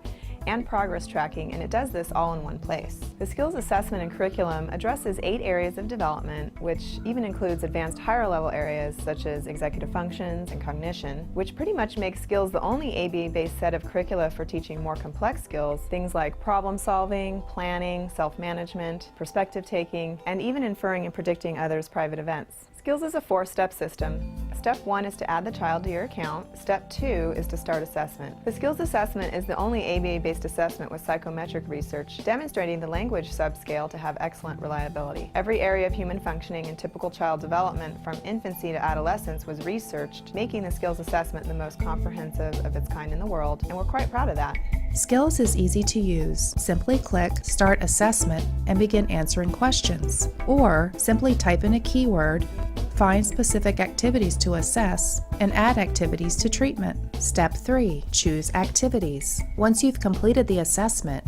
and progress tracking, and it does this all in one place. The skills assessment and curriculum addresses 8 areas of development, which even includes advanced higher level areas such as executive functions and cognition, which pretty much makes skills the only ABA-based set of curricula for teaching more complex skills, things like problem solving, planning, self-management, perspective taking, and even inferring and predicting others' private events. Skills is a 4-step system. Step 1 is to add the child to your account. Step 2 is to start assessment. The skills assessment is the only ABA-based assessment with psychometric research demonstrating the language subscale to have excellent reliability. Every area of human functioning and typical child development from infancy to adolescence was researched, making the skills assessment the most comprehensive of its kind in the world, and we're quite proud of that. Skills is easy to use. Simply click Start Assessment and begin answering questions. Or simply type in a keyword, find specific activities to assess, and add activities to treatment. Step 3. Choose activities. Once you've completed the assessment,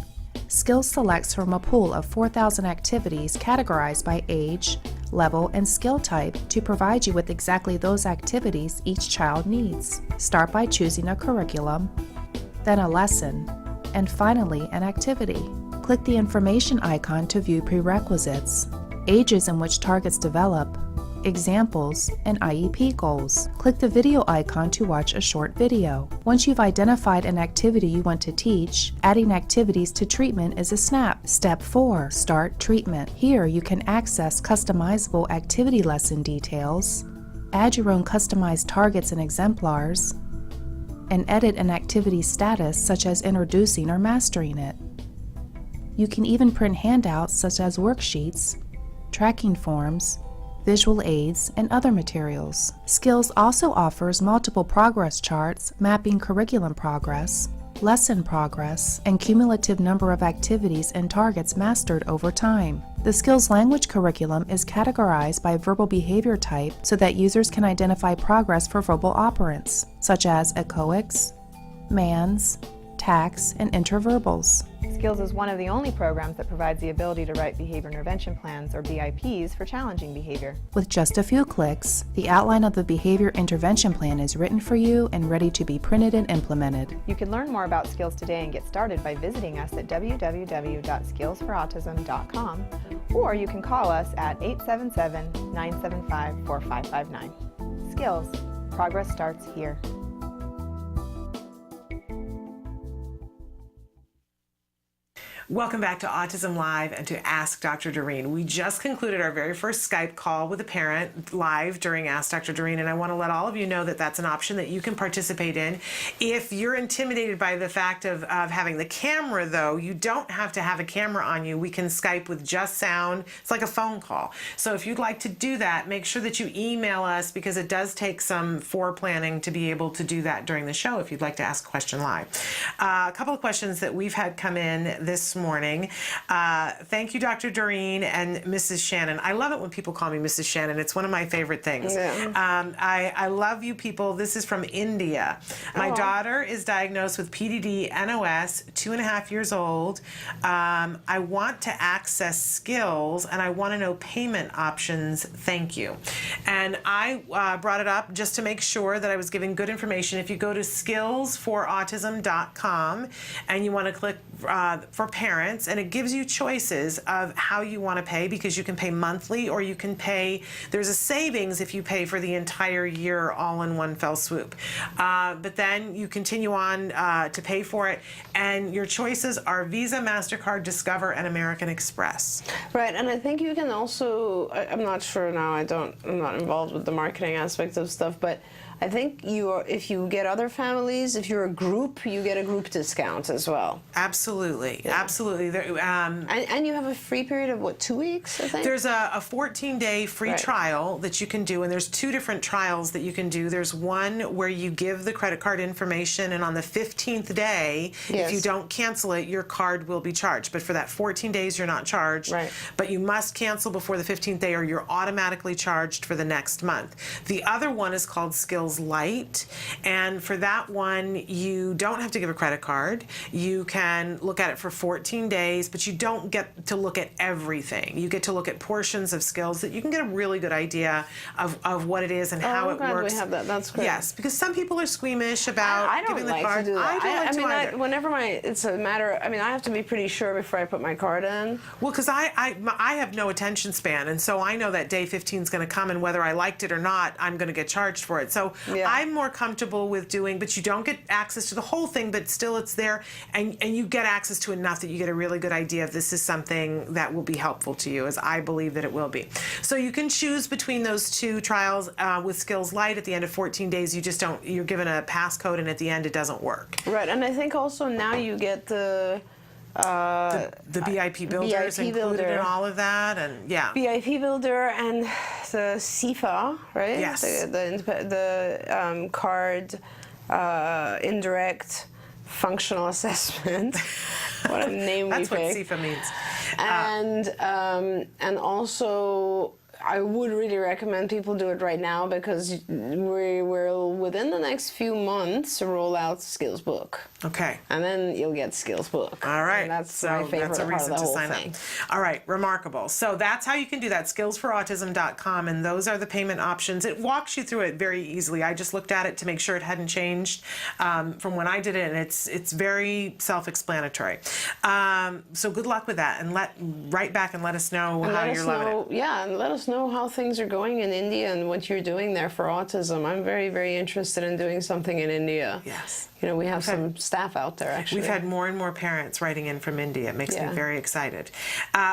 Skills selects from a pool of 4,000 activities categorized by age, level, and skill type to provide you with exactly those activities each child needs. Start by choosing a curriculum, then a lesson, and finally an activity. Click the information icon to view prerequisites, ages in which targets develop, examples, and IEP goals. Click the video icon to watch a short video. Once you've identified an activity you want to teach, adding activities to treatment is a snap. Step 4. Start treatment. Here you can access customizable activity lesson details, add your own customized targets and exemplars, and edit an activity status such as introducing or mastering it. You can even print handouts such as worksheets, tracking forms, visual aids, and other materials. Skills also offers multiple progress charts mapping curriculum progress, lesson progress, and cumulative number of activities and targets mastered over time. The Skills language curriculum is categorized by verbal behavior type so that users can identify progress for verbal operants, such as echoics, mans, tacs, and interverbals. Skills is one of the only programs that provides the ability to write behavior intervention plans, or BIPs, for challenging behavior. With just a few clicks, the outline of the behavior intervention plan is written for you and ready to be printed and implemented. You can learn more about Skills today and get started by visiting us at www.skillsforautism.com, or you can call us at 877-975-4559. Skills. Progress starts here. Welcome back to Autism Live and to Ask Dr. Doreen. We just concluded our very first Skype call with a parent live during Ask Dr. Doreen, and I want to let all of you know that that's an option that you can participate in. If you're intimidated by the fact of having the camera, though, you don't have to have a camera on you. We can Skype with just sound. It's like a phone call. So if you'd like to do that, make sure that you email us, because it does take some foreplanning to be able to do that during the show if you'd like to ask a question live. A couple of questions that we've had come in this morning. Thank you, Dr. Doreen and Mrs. Shannon. I love it when people call me Mrs. Shannon. It's one of my favorite things. Yeah. I love you people. This is from India. My daughter is diagnosed with PDD NOS, 2.5 years old. I want to access Skills and I want to know payment options. Thank you. And I brought it up just to make sure that I was giving good information. If you go to skillsforautism.com and you want to click for parents, and it gives you choices of how you want to pay, because you can pay monthly or you can pay, there's a savings if you pay for the entire year all in one fell swoop. But then you continue on to pay for it, and your choices are Visa, MasterCard, Discover, and American Express. Right, and I think you can also, I'm not sure now, I'm not involved with the marketing aspect of stuff, but I think if you get other families, if you're a group, you get a group discount as well. Absolutely, yeah. Absolutely. And you have a free period of, what, 2 weeks, I think? There's a 14-day free right. trial that you can do, and there's 2 different trials that you can do. There's one where you give the credit card information, and on the 15th day, yes. if you don't cancel it, your card will be charged. But for that 14 days, you're not charged. Right. But you must cancel before the 15th day, or you're automatically charged for the next month. The other one is called Skills Lite, and for that one you don't have to give a credit card. You can look at it for 14 days, but you don't get to look at everything. You get to look at portions of Skills that you can get a really good idea of what it is and how it works. We have that. That's great. Yes, because some people are squeamish about giving the card. To do that. I don't like to either. Whenever it's a matter, I have to be pretty sure before I put my card in. Well, because I have no attention span, and so I know that day 15 is going to come, and whether I liked it or not, I'm going to get charged for it. So yeah. I'm more comfortable with doing, but you don't get access to the whole thing, but still it's there, and you get access to enough that you get a really good idea if this is something that will be helpful to you, as I believe that it will be. So you can choose between those 2 trials. With Skills Lite, at the end of 14 days, you're given a passcode, and at the end it doesn't work. Right, and I think also now you get the BIP builders BIP included builder. in all of that, and yeah. BIP builder and the CIFA, right? Yes. The card indirect functional assessment. What a name That's we what picked. CIFA means. And also, I would really recommend people do it right now, because we will, within the next few months, roll out Skills Book. Okay. And then you'll get Skills Book. All right. And that's so my favorite that's a part reason of the to whole sign thing. up. All right. Remarkable. So that's how you can do that. Skillsforautism.com, and those are the payment options. It walks you through it very easily. I just looked at it to make sure it hadn't changed from when I did it, and it's very self-explanatory. So good luck with that, and write back and let us know how you're loving it. Yeah, and let us know how things are going in India and what you're doing there for autism. I'm very, very interested in doing something in India. Yes. We have some staff out there, actually. We've had more and more parents writing in from India. It makes me very excited.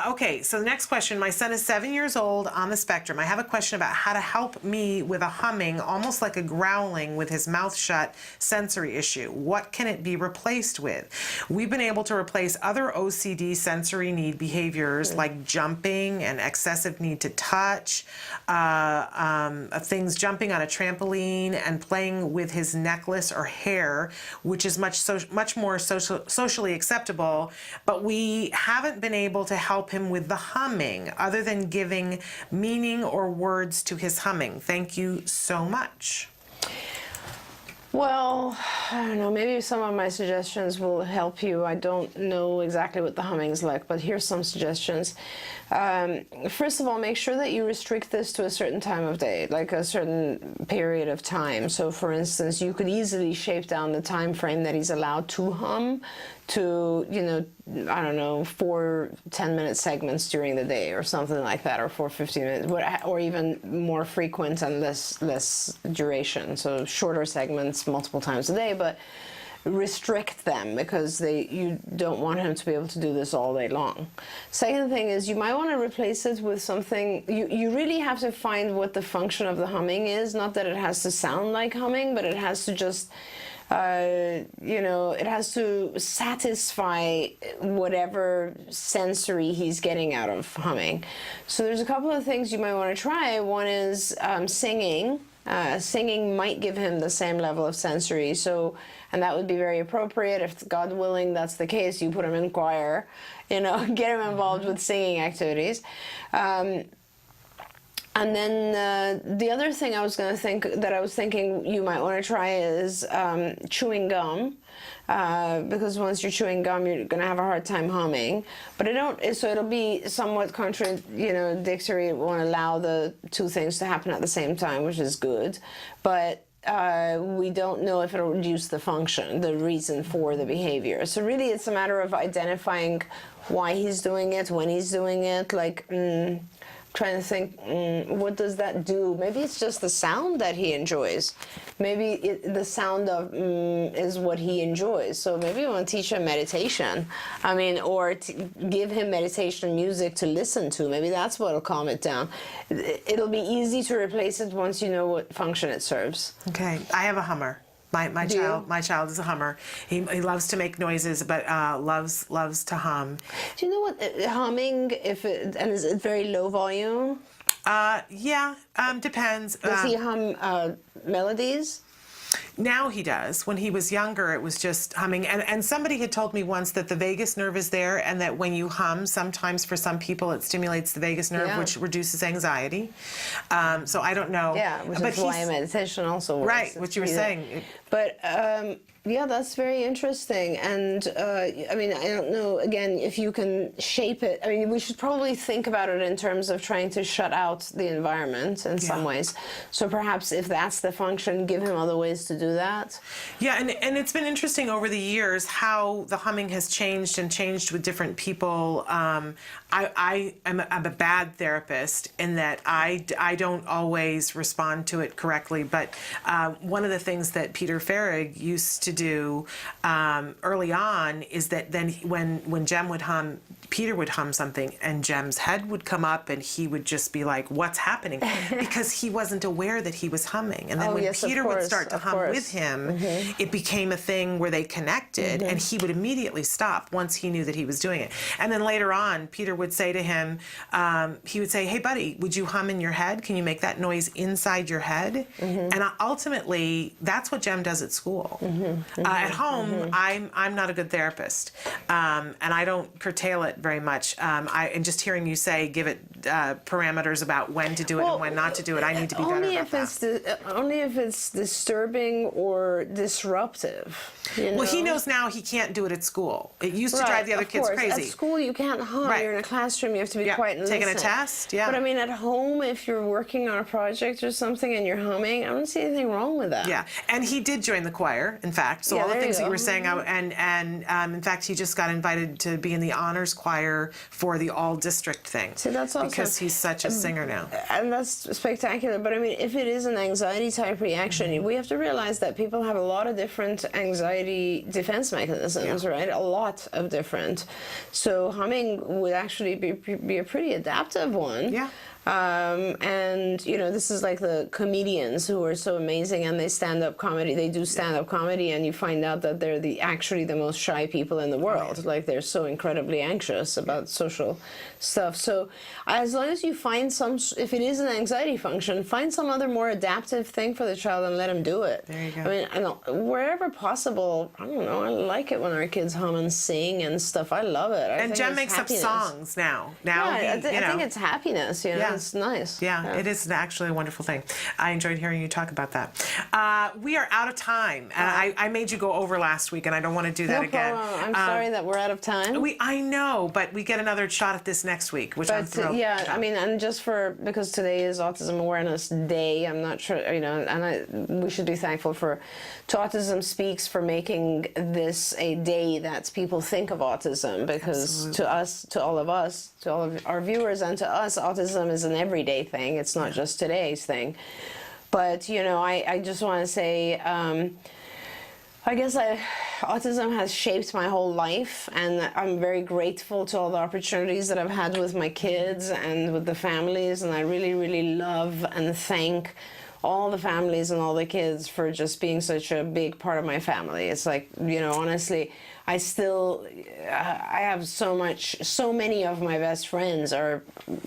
Okay, so the next question. My son is 7 years old, on the spectrum. I have a question about how to help me with a humming, almost like a growling with his mouth shut sensory issue. What can it be replaced with? We've been able to replace other OCD sensory need behaviors like jumping and excessive need to touch, things jumping on a trampoline and playing with his necklace or hair, which is much more socially acceptable, but we haven't been able to help him with the humming other than giving meaning or words to his humming. Thank you so much. Well, I don't know, maybe some of my suggestions will help you. I don't know exactly what the humming's like, but here's some suggestions. First of all, make sure that you restrict this to a certain time of day, like a certain period of time. So for instance, you could easily shape down the time frame that he's allowed to hum to, you know, I don't know, 4 10-minute segments during the day or something like that, or 4 15 minutes, or even more frequent and less duration. So shorter segments multiple times a day, but restrict them because you don't want him to be able to do this all day long. Second thing is you might want to replace it with something, you really have to find what the function of the humming is, not that it has to sound like humming, but it has to just you know, it has to satisfy whatever sensory he's getting out of humming. So there's a couple of things you might want to try. One is singing. Singing might give him the same level of sensory, and that would be very appropriate. If God willing that's the case, you put him in choir, you know, get him involved with singing activities. And then the other thing I was thinking you might want to try is chewing gum, because once you're chewing gum, you're going to have a hard time humming. But so it'll be somewhat contradictory. It won't allow the two things to happen at the same time, which is good. But we don't know if it'll reduce the function, the reason for the behavior. So really, it's a matter of identifying why he's doing it, when he's doing it, like. Trying to think, what does that do? Maybe it's just the sound that he enjoys. Maybe the sound of is what he enjoys. So maybe you want to teach him meditation. I mean, or give him meditation music to listen to. Maybe that's what'll calm it down. It'll be easy to replace it once you know what function it serves. Okay, I have a hummer. My child is a hummer. He loves to make noises, but loves to hum. Do you know what humming? Is it very low volume? Yeah, depends. Does he hum melodies? Now he does. When he was younger, it was just humming. And somebody had told me once that the vagus nerve is there, and that when you hum, sometimes for some people it stimulates the vagus nerve, which reduces anxiety. So I don't know. Yeah, which is why meditation also works. Right, what you were saying. But yeah, that's very interesting. And I mean, I don't know, again, if you can shape it. I mean, we should probably think about it in terms of trying to shut out the environment in some ways. So perhaps if that's the function, give him other ways to do that. Yeah, and it's been interesting over the years how the humming has changed with different people. I'm a bad therapist in that I don't always respond to it correctly, but one of the things that Peter Farrig used to do early on is that then when Jem would hum, Peter would hum something and Jem's head would come up and he would just be like, what's happening? Because he wasn't aware that he was humming. And then when Peter would start to hum with him, it became a thing where they connected, and he would immediately stop once he knew that he was doing it. And then later on, Peter would say to him, he would say, hey buddy, would you hum in your head? Can you make that noise inside your head? And ultimately, that's what Jem does at school. At home, I'm not a good therapist, and I don't curtail it very much. And just hearing you say, give it parameters about when to do it and when not to do it, I need to be better about that. Only if it's disturbing or disruptive. You know? Well, he knows now he can't do it at school. It used to drive the other kids crazy. At school, you can't hum. You're in a classroom. You have to be quiet and taking listen. a test. But I mean, at home, if you're working on a project or something and you're humming, I don't see anything wrong with that. Yeah, and he did join the choir, in fact. So all the things that you were saying, and in fact, he just got invited to be in the honors choir for the all-district thing. So that's awesome. Because he's such a singer now. And that's spectacular. But I mean, if it is an anxiety-type reaction, we have to realize that people have a lot of different anxiety defense mechanisms, right? A lot of different. So humming would actually be a pretty adaptive one. Yeah. And you know, this is like the comedians who are so amazing, and they do stand-up comedy, and you find out that they're actually the most shy people in the world. Like, they're so incredibly anxious about social stuff. So as long as you find if it is an anxiety function, find some other more adaptive thing for the child and let him do it. There you go. I mean, wherever possible, I don't know, I like it when our kids hum and sing and stuff. I love it. And Jem makes up songs now. I think it's happiness, you know. it's nice. Yeah, it is actually a wonderful thing. I enjoyed hearing you talk about that. We are out of time, and I made you go over last week, and I don't want to do that again. Problem. I'm sorry that we're out of time. I know, but we get another shot at this next week, which I'm thrilled. Yeah, I mean, and just because today is Autism Awareness Day, I'm not sure, and we should be thankful to Autism Speaks for making this a day that people think of autism, because to us, to all of our viewers and to us, autism is an everyday thing. It's not just today's thing. But, I just want to say, I guess autism has shaped my whole life, and I'm very grateful to all the opportunities that I've had with my kids and with the families, and I really, really love and thank all the families and all the kids for just being such a big part of my family. It's like, honestly, I have so many of my best friends are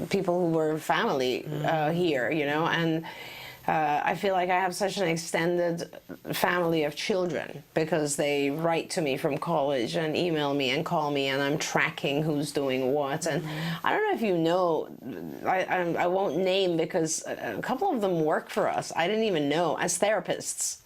people who were family here, and I feel like I have such an extended family of children, because they write to me from college and email me and call me, and I'm tracking who's doing what. And I don't know if you know, I won't name, because a couple of them work for us. I didn't even know, as therapists.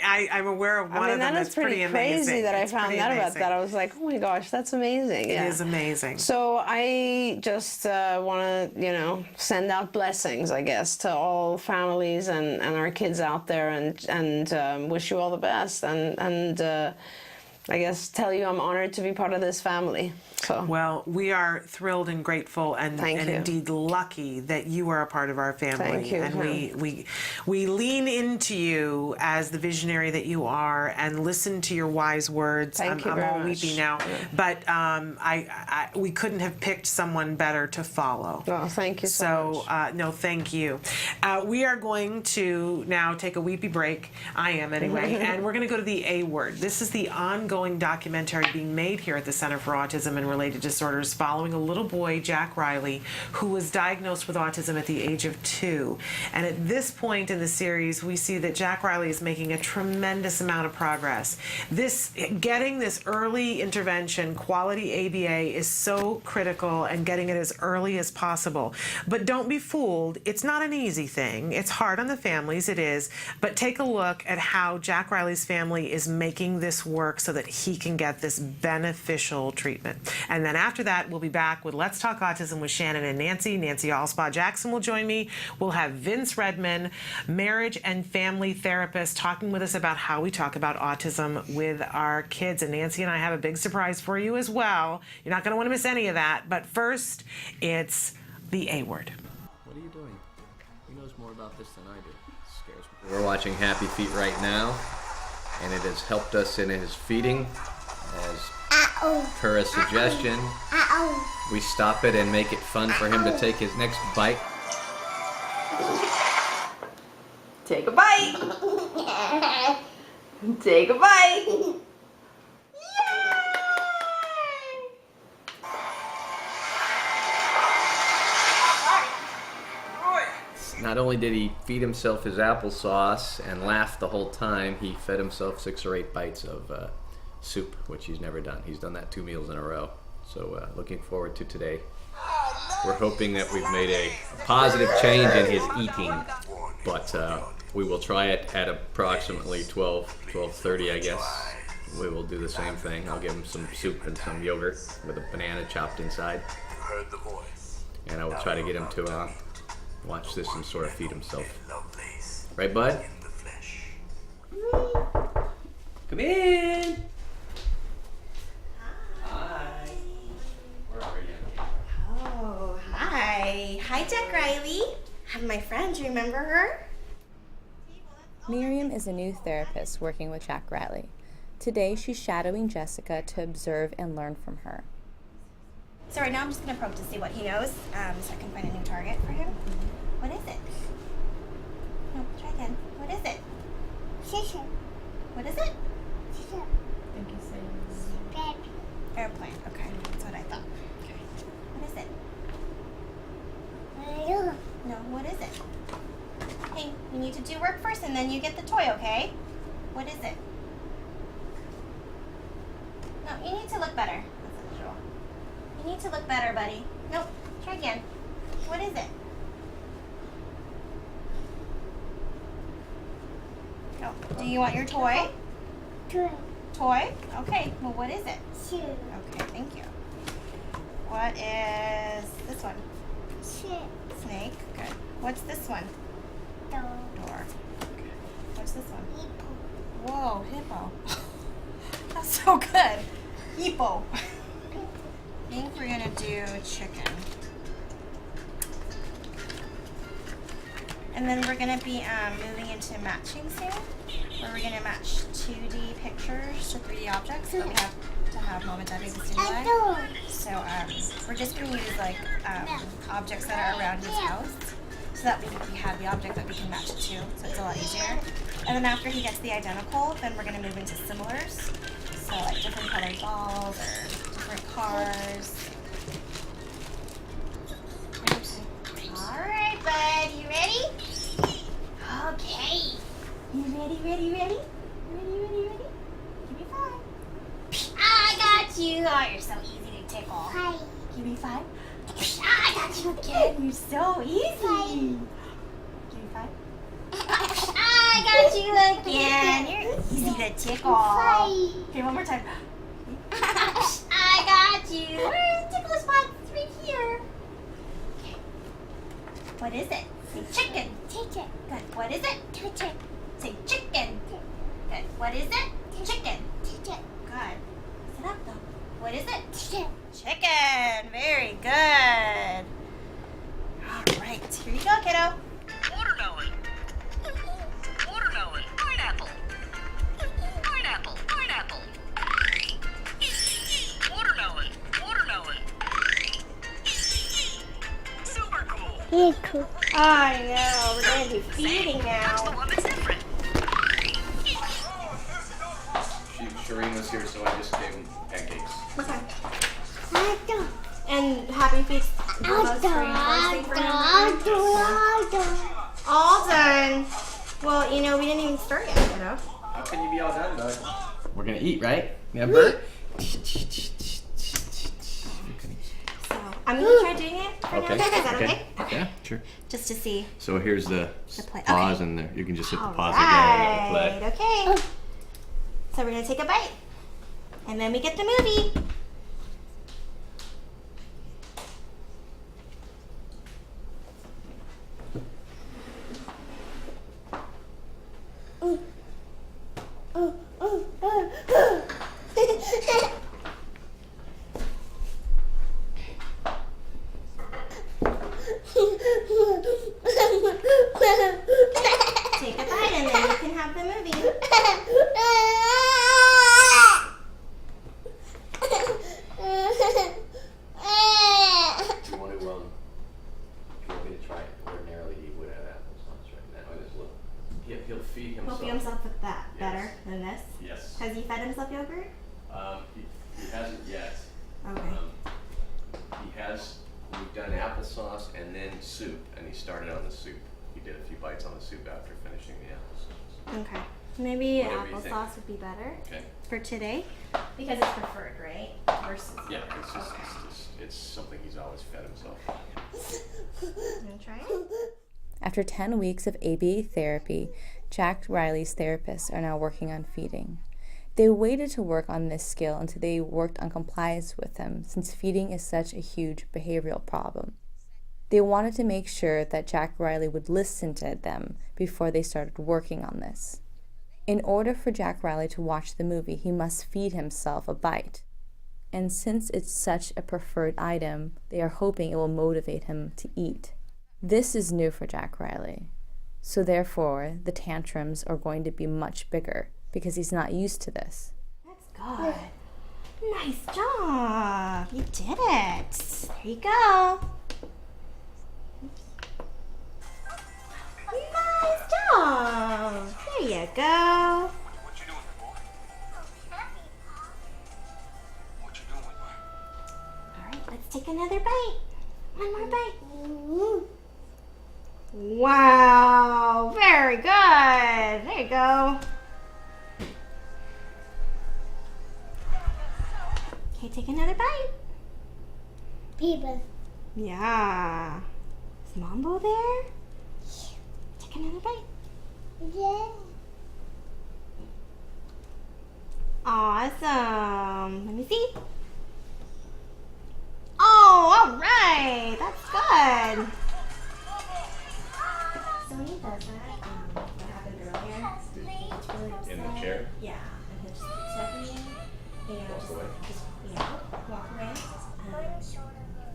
I'm aware of one of them. That's pretty crazy that I found out about that. I was like, oh my gosh, that's amazing. It is amazing. So I just want to, send out blessings, I guess, to all families and our kids out there, and wish you all the best, and I guess tell you I'm honored to be part of this family. So. Well, we are thrilled and grateful and indeed lucky that you are a part of our family. Thank you. And we lean into you as the visionary that you are, and listen to your wise words. Thank you I'm very all much. weepy now, but we couldn't have picked someone better to follow. Oh, thank you so much. No, thank you. We are going to now take a weepy break. I am anyway, and we're going to go to the A word. This is the ongoing documentary being made here at the Center for Autism and Related Disorders, following a little boy, Jack Riley, who was diagnosed with autism at the age of 2. And at this point in the series, we see that Jack Riley is making a tremendous amount of progress. Getting this early intervention, quality ABA, is so critical, and getting it as early as possible. But don't be fooled. It's not an easy thing. It's hard on the families, it is. But take a look at how Jack Riley's family is making this work so that he can get this beneficial treatment. And then after that, we'll be back with Let's Talk Autism with Shannon and Nancy. Nancy Alspaugh-Jackson will join me. We'll have Vince Redman, marriage and family therapist, talking with us about how we talk about autism with our kids. And Nancy and I have a big surprise for you as well. You're not going to want to miss any of that. But first, it's the A word. What are you doing? He knows more about this than I do. It scares me. We're watching Happy Feet right now, and it has helped us in his feeding. As per a suggestion, we stop it and make it fun for him to take his next bite. Take a bite. Take a bite. Not only did he feed himself his applesauce and laugh the whole time, he fed himself 6 or 8 bites of soup, which he's never done. He's done that 2 meals in a row. So looking forward to today. We're hoping that we've made a positive change in his eating, but we will try it at approximately 12:30, I guess. We will do the same thing. I'll give him some soup and some yogurt with a banana chopped inside. And I will try to get him to watch this and sort of feed himself. Right, bud? Come in! Hi. Where are you? Oh, hi. Hi, Jack Riley. I'm my friend. Do you remember her? Miriam is a new therapist working with Jack Riley. Today, she's shadowing Jessica to observe and learn from her. So right now I'm just going to probe to see what he knows, so I can find a new target for him. What is it? No, try again. What is it? What is it? I think he's saying Airplane. Okay, that's what I thought. Okay. What is it? No, what is it? Hey, you need to do work first and then you get the toy, okay? What is it? No, you need to look better. That's unusual. You need to look better, buddy. Nope. Try again. What is it? Go. Do you want your toy? Toy? Okay. Well, what is it? Okay, thank you. What is this one? Snake. Good. What's this one? Door. Okay. What's this one? Hippo. Whoa, hippo. That's so good. Hippo. I think we're gonna do chicken. And then we're gonna be moving into matching soon, where we're gonna match 2D pictures to 3D objects that we have to have momentary stimuli. So we're just gonna use like objects that are around his house, so that we have the object that we can match it to, so it's a lot easier. And then after he gets the identical, then we're gonna move into similars. So like different colored balls or different cars. Alright, bud, you ready? Okay. You ready? Ready? Give me 5. I got you. Oh, you're so easy to tickle. Hi. Give me 5. I got you again. You're so easy. Give me 5. I got you again. You're easy to tickle. Okay, one more time. I got you. Where's the tickle spot? It's right here. Okay. What is it? Say chicken. Chicken. Good. What is it? Chicken. Say chicken. Good. What is it? Chicken. Chicken. Good. Sit up though. What is it? Chicken. Chicken. Very good. All right. Here you go, kiddo. Watermelon. Watermelon. Pineapple. Pineapple. Pineapple. Watermelon. Watermelon. Super cool. Yeah, cool. I know. We're going to be feeding That's the now. one that's different. Shireen was here, so I just gave him pancakes. Okay. And Happy Feast was most reinforcing for him. All done. Well, you know, we didn't even start yet, kiddo. How can you be all done, bud? We're gonna eat, right? Remember? So I'm going to try doing it for Okay. now. Is that okay? Yeah, sure. Just to see. So here's the play. pause, Okay. and there you can just hit the All pause again and right. play. Okay. So we're going to take a bite. And then we get the movie. Take a bite and then you can have the movie. Do you want to, if you want me to try it, ordinarily he would have applesauce right now. It is little. He'll feed He'll himself. feed himself with that Yes. better than this. Yes. Has he fed himself yogurt? He hasn't yet. Okay. He has, we've done applesauce and then soup, and he started on the soup. He did a few bites on the soup after finishing the applesauce. Okay. Maybe Whatever you think. applesauce would be better Okay. for today because it's preferred, right? Versus Yeah, yogurt. it's just, it's something he's always fed himself. You wanna try it? After 10 weeks of ABA therapy, Jack Riley's therapists are now working on feeding. They waited to work on this skill until they worked on compliance with him, since feeding is such a huge behavioral problem. They wanted to make sure that Jack Riley would listen to them before they started working on this. In order for Jack Riley to watch the movie, he must feed himself a bite. And since it's such a preferred item, they are hoping it will motivate him to eat. This is new for Jack Riley, so therefore the tantrums are going to be much bigger because he's not used to this. That's good. Nice job. You did it. There you go. Nice job. There you go. All right, let's take another bite. One more bite. Wow, very good. There you go. Okay, take another bite. People. Yeah. Is Mambo there? Take another bite. Yeah. Awesome. Let me see. Oh, all right. That's good. So when he does that, what happened earlier? He's really upset. In the chair? Yeah. And he'll just step in and Walk away. just walk away.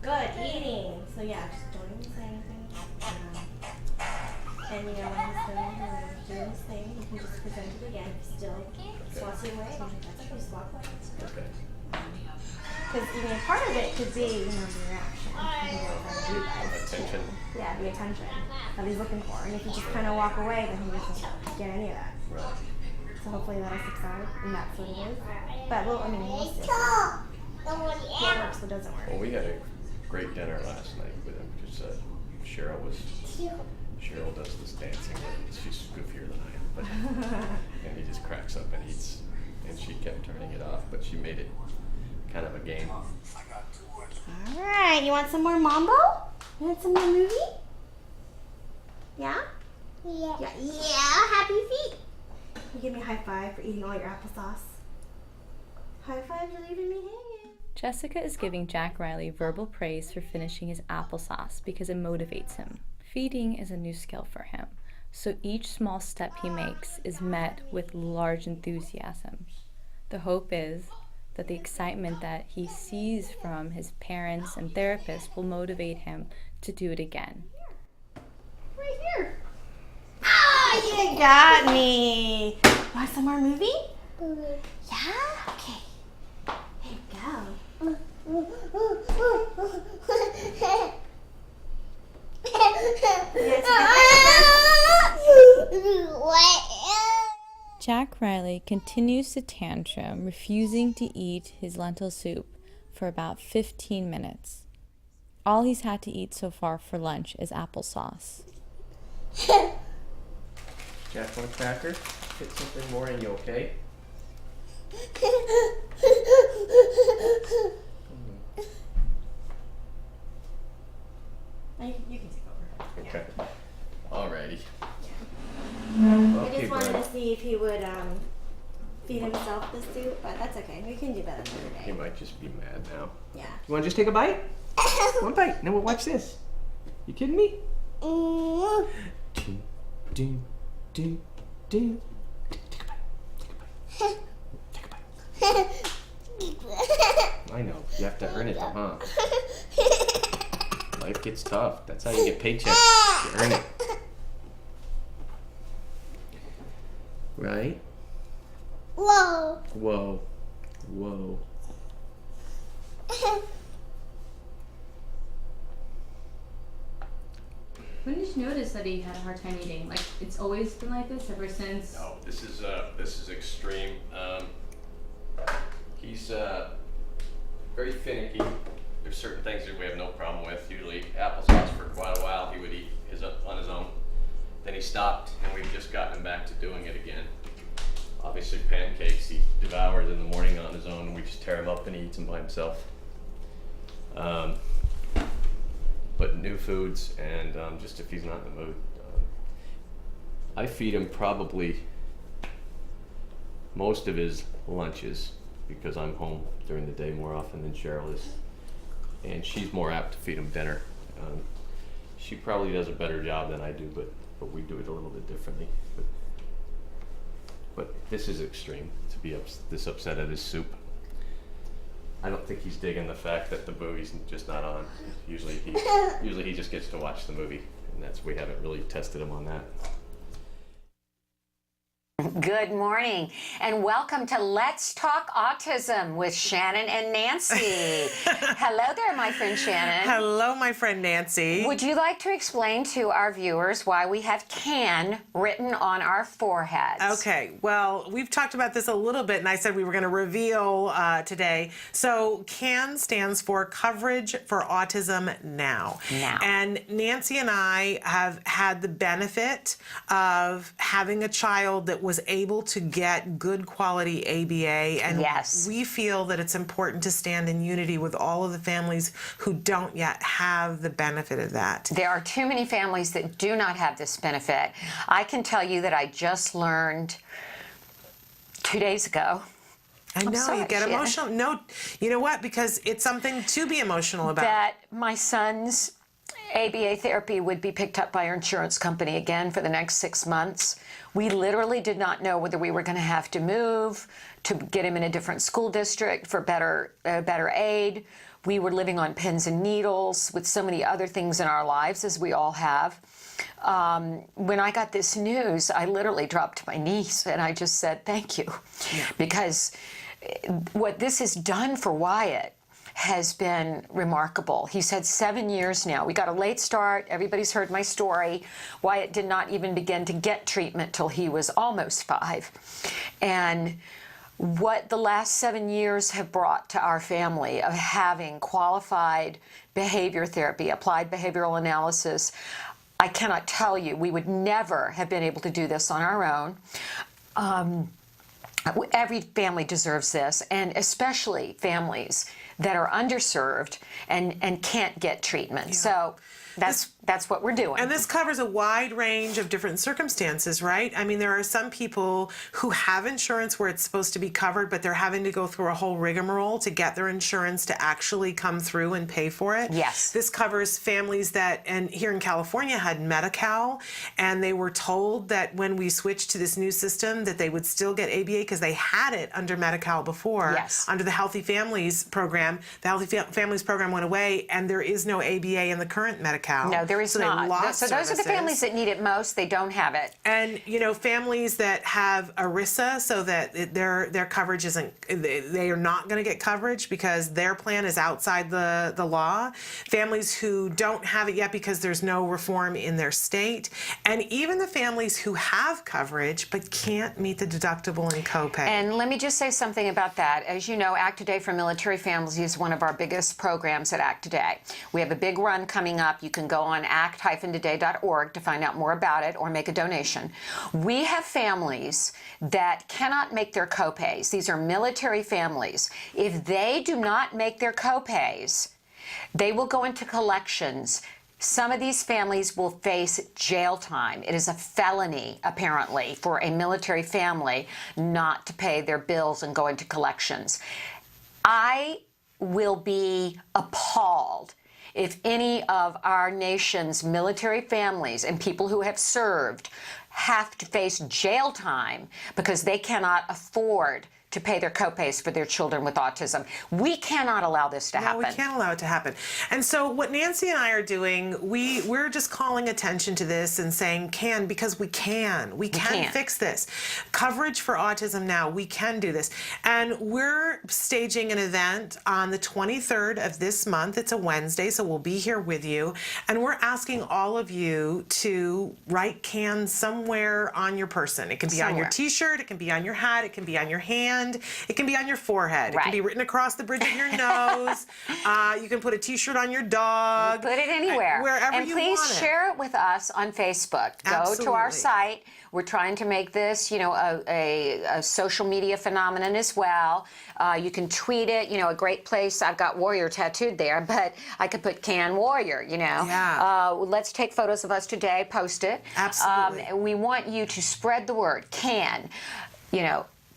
Good, eating. So yeah, just don't even say anything. And you know, when he's done doing his thing, you can just present it again. Still swatting away. That's okay, just walk away. Okay. Because part of it could be, the reaction. Attention. Yeah, the attention that he's looking for. And if you just kind of walk away, then he doesn't get any of that. Right. So hopefully that'll subside, and that's what it is. But we'll see what works, what doesn't work. Well, we had a great dinner last night with him because Cheryl does this dancing, but she's goofier than I am. But and he just cracks up and eats, and she kept turning it off, but she made it kind of a game. All right, you want some more mambo? You want some more movie? Yeah? Yeah. Happy feet. You give me a high five for eating all your applesauce. High five, you're leaving me hanging. Jessica is giving Jack Riley verbal praise for finishing his applesauce because it motivates him. Feeding is a new skill for him, so each small step he makes is met with large enthusiasm. The hope is that the excitement that he sees from his parents and therapists will motivate him to do it again. Right here. Ah, you got me. Want some more movie? Yeah? Okay. Here you go. Jack Riley continues to tantrum, refusing to eat his lentil soup for about 15 minutes. All he's had to eat so far for lunch is applesauce. Jack, want a cracker? Get something more in you, okay? You can take over. Okay. Alrighty. I just wanted to see if he would feed himself the soup, but that's okay. We can do that another day. He might just be mad now. Yeah. You want to just take a bite? One bite. No, watch this. You kidding me? Ding, ding, ding, ding. Take a bite. Take a bite. Take a bite. I know. You have to earn it, though, huh? Life gets tough. That's how you get paychecks. You earn it. Right? Whoa. Whoa. Whoa. When did you notice that he had a hard time eating? Like, it's always been like this ever since? No, this is extreme. He's very finicky. There's certain things that we have no problem with. Usually applesauce for quite a while he would eat on his own. Then he stopped, and we've just gotten him back to doing it again. Obviously pancakes he devours in the morning on his own, and we just tear him up and he eats them by himself. But new foods, and just if he's not in the mood. I feed him probably most of his lunches because I'm home during the day more often than Cheryl is. And she's more apt to feed him dinner. She probably does a better job than I do, but we do it a little bit differently. But this is extreme, to be this upset at his soup. I don't think he's digging the fact that the movie's just not on. Usually he just gets to watch the movie, and we haven't really tested him on that. Good morning, and welcome to Let's Talk Autism with Shannon and Nancy. Hello there, my friend Shannon. Hello, my friend Nancy. Would you like to explain to our viewers why we have CAN written on our foreheads? Okay, well, we've talked about this a little bit, and I said we were going to reveal today. So CAN stands for Coverage for Autism Now. And Nancy and I have had the benefit of having a child that was able to get good quality ABA, and we feel that it's important to stand in unity with all of the families who don't yet have the benefit of that. There are too many families that do not have this benefit. I can tell you that I just learned 2 days ago I know, you get emotional. No, you know what? Because it's something to be emotional about. That my son's ABA therapy would be picked up by our insurance company again for the next 6 months. We literally did not know whether we were going to have to move, to get him in a different school district for better aid. We were living on pins and needles with so many other things in our lives, as we all have. When I got this news, I literally dropped to my knees and I just said, thank you. Yeah. Because what this has done for Wyatt has been remarkable. He's had 7 years now. We got a late start. Everybody's heard my story. Wyatt did not even begin to get treatment till he was almost 5. And what the last 7 years have brought to our family of having qualified behavior therapy, applied behavioral analysis, I cannot tell you. We would never have been able to do this on our own. Every family deserves this, and especially families that are underserved and can't get treatment. Yeah. So that's what we're doing. And this covers a wide range of different circumstances, right? I mean, there are some people who have insurance where it's supposed to be covered, but they're having to go through a whole rigmarole to get their insurance to actually come through and pay for it. Yes. This covers families that, and here in California, had Medi-Cal, and they were told that when we switched to this new system that they would still get ABA because they had it under Medi-Cal before. Yes. Under the Healthy Families program. The Healthy Families program went away, and there is no ABA in the current Medi-Cal. No, there is not. So those are the services. families that need it most. They don't have it. And, you know, families that have ERISA, so that their coverage isn't, they are not going to get coverage because their plan is outside the law. Families who don't have it yet because there's no reform in their state. And even the families who have coverage but can't meet the deductible and copay. And let me just say something about that. As you know, Act Today for Military Families is one of our biggest programs at Act Today. We have a big run coming up. You can go on act-today.org to find out more about it or make a donation. We have families that cannot make their copays. These are military families. If they do not make their copays, they will go into collections. Some of these families will face jail time. It is a felony, apparently, for a military family not to pay their bills and go into collections. I will be appalled if any of our nation's military families and people who have served have to face jail time because they cannot afford to pay their copays for their children with autism. We cannot allow this to happen. No, we can't allow it to happen. And so what Nancy and I are doing, we're just calling attention to this and saying because we can fix this. Coverage for Autism Now, we can do this. And we're staging an event on the 23rd of this month. It's a Wednesday, so we'll be here with you. And we're asking all of you to write CAN somewhere on your person. It can be on your t-shirt, it can be on your hat, it can be on your hand. It can be on your forehead. Right. It can be written across the bridge of your nose. You can put a t-shirt on your dog. Put it anywhere. Wherever you want it. And please share it with us on Facebook. Absolutely. Go to our site. We're trying to make this, a social media phenomenon as well. You can tweet it, a great place. I've got Warrior tattooed there, but I could put Can Warrior, Yeah. Let's take photos of us today, post it. Absolutely. We want you to spread the word. Can,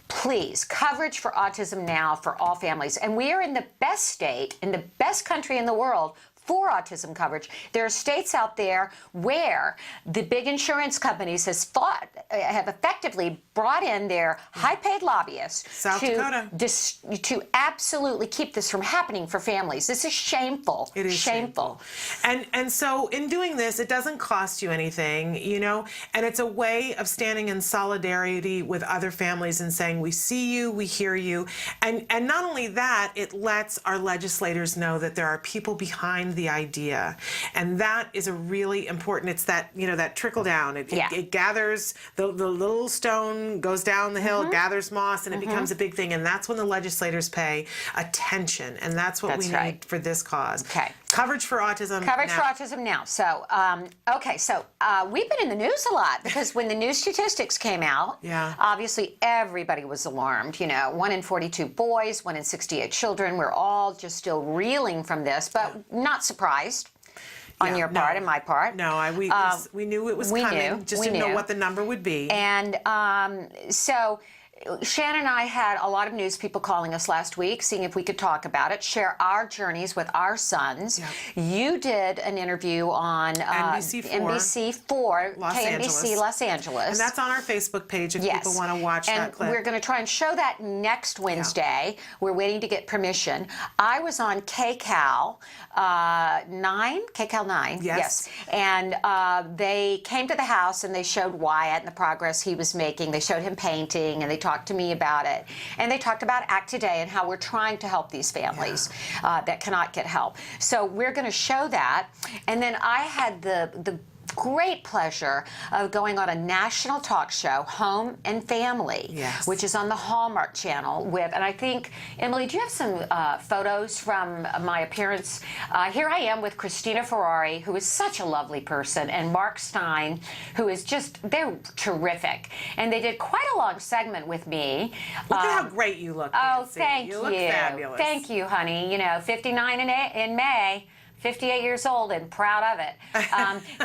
please, coverage for Autism Now for all families. And we are in the best state, in the best country in the world for autism coverage. There are states out there where the big insurance companies have effectively brought in their high-paid lobbyists to absolutely keep this from happening for families. This is shameful. It is shameful. And so in doing this, it doesn't cost you anything, and it's a way of standing in solidarity with other families and saying, we see you, we hear you. And not only that, it lets our legislators know that there are people behind the idea. And that is a really important, it's that, that trickle down. It gathers, the little stone goes down the hill, gathers moss, and it becomes a big thing. And that's when the legislators pay attention. And that's what we need for this cause. Okay. Coverage for Autism Coverage Now. for Autism Now. So, we've been in the news a lot because when the new statistics came out, obviously everybody was alarmed. 1 in 42 boys, 1 in 68 children. We're all just still reeling from this, but not surprised on your part and my part. No, we knew it was coming. Just didn't know what the number would be. And so Shannon and I had a lot of news people calling us last week, seeing if we could talk about it, share our journeys with our sons. Yep. You did an interview on NBC4, KNBC Los Angeles. And that's on our Facebook page if people want to watch that clip. And we're going to try and show that next Wednesday. Yeah. We're waiting to get permission. I was on KCAL 9, KCAL 9, yes. And they came to the house and they showed Wyatt and the progress he was making. They showed him painting and they talked to me about it. And they talked about Act Today and how we're trying to help these families that cannot get help. So we're going to show that. And then I had the great pleasure of going on a national talk show, Home and Family, which is on the Hallmark Channel with, and I think, Emily, do you have some photos from my appearance? Here I am with Christina Ferrari, who is such a lovely person, and Mark Stein, who is just, they're terrific. And they did quite a long segment with me. Look at how great you look, Oh, Nancy. thank you. You look fabulous. Thank you, honey. You know, 59 in May. 58 years old and proud of it.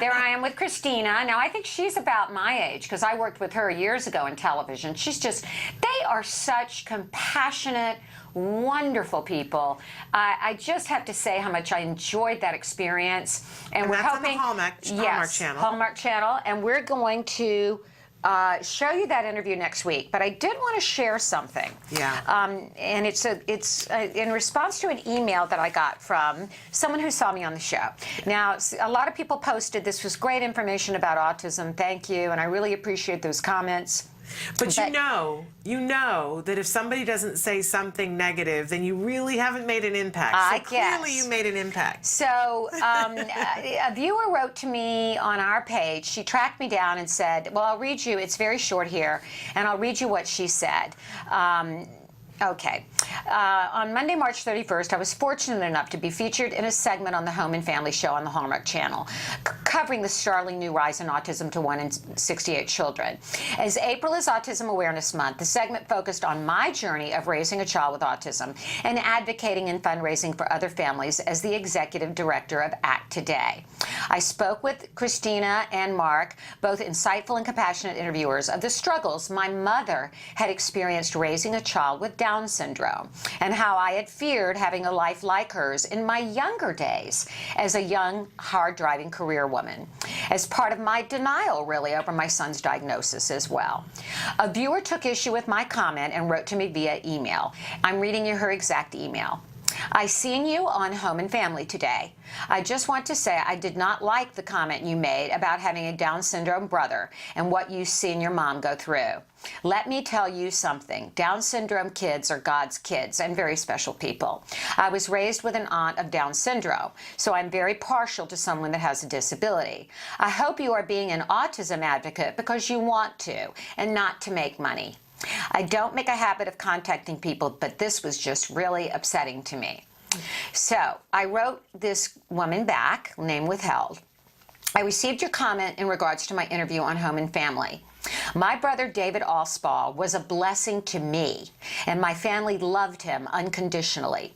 There I am with Christina. Now, I think she's about my age because I worked with her years ago in television. She's just, they are such compassionate, wonderful people. I just have to say how much I enjoyed that experience. And we're that's hoping, on the Hallmark Channel. Hallmark Channel. And we're going to show you that interview next week, but I did want to share something. And it's in response to an email that I got from someone who saw me on the show. Now, a lot of people posted, this was great information about autism, thank you, and I really appreciate those comments. But you know that if somebody doesn't say something negative, then you really haven't made an impact. Clearly you made an impact. So a viewer wrote to me on our page. She tracked me down and said, well, I'll read you. It's very short here, and I'll read you what she said. Okay. On Monday, March 31st, I was fortunate enough to be featured in a segment on the Home and Family Show on the Hallmark Channel, covering the startling new rise in autism to 1 in 68 children. As April is Autism Awareness Month, the segment focused on my journey of raising a child with autism and advocating and fundraising for other families as the executive director of Act Today. I spoke with Christina and Mark, both insightful and compassionate interviewers, of the struggles my mother had experienced raising a child with Down syndrome, and how I had feared having a life like hers in my younger days as a young, hard-driving career woman, as part of my denial, really, over my son's diagnosis as well. A viewer took issue with my comment and wrote to me via email. I'm reading you her exact email. I seen you on Home and Family today. I just want to say I did not like the comment you made about having a Down syndrome brother and what you seen your mom go through. Let me tell you something. Down syndrome kids are God's kids and very special people. I was raised with an aunt of Down syndrome, so I'm very partial to someone that has a disability. I hope you are being an autism advocate because you want to and not to make money. I don't make a habit of contacting people, but this was just really upsetting to me. So I wrote this woman back, name withheld. I received your comment in regards to my interview on Home and Family. My brother David Alspaugh was a blessing to me, and my family loved him unconditionally.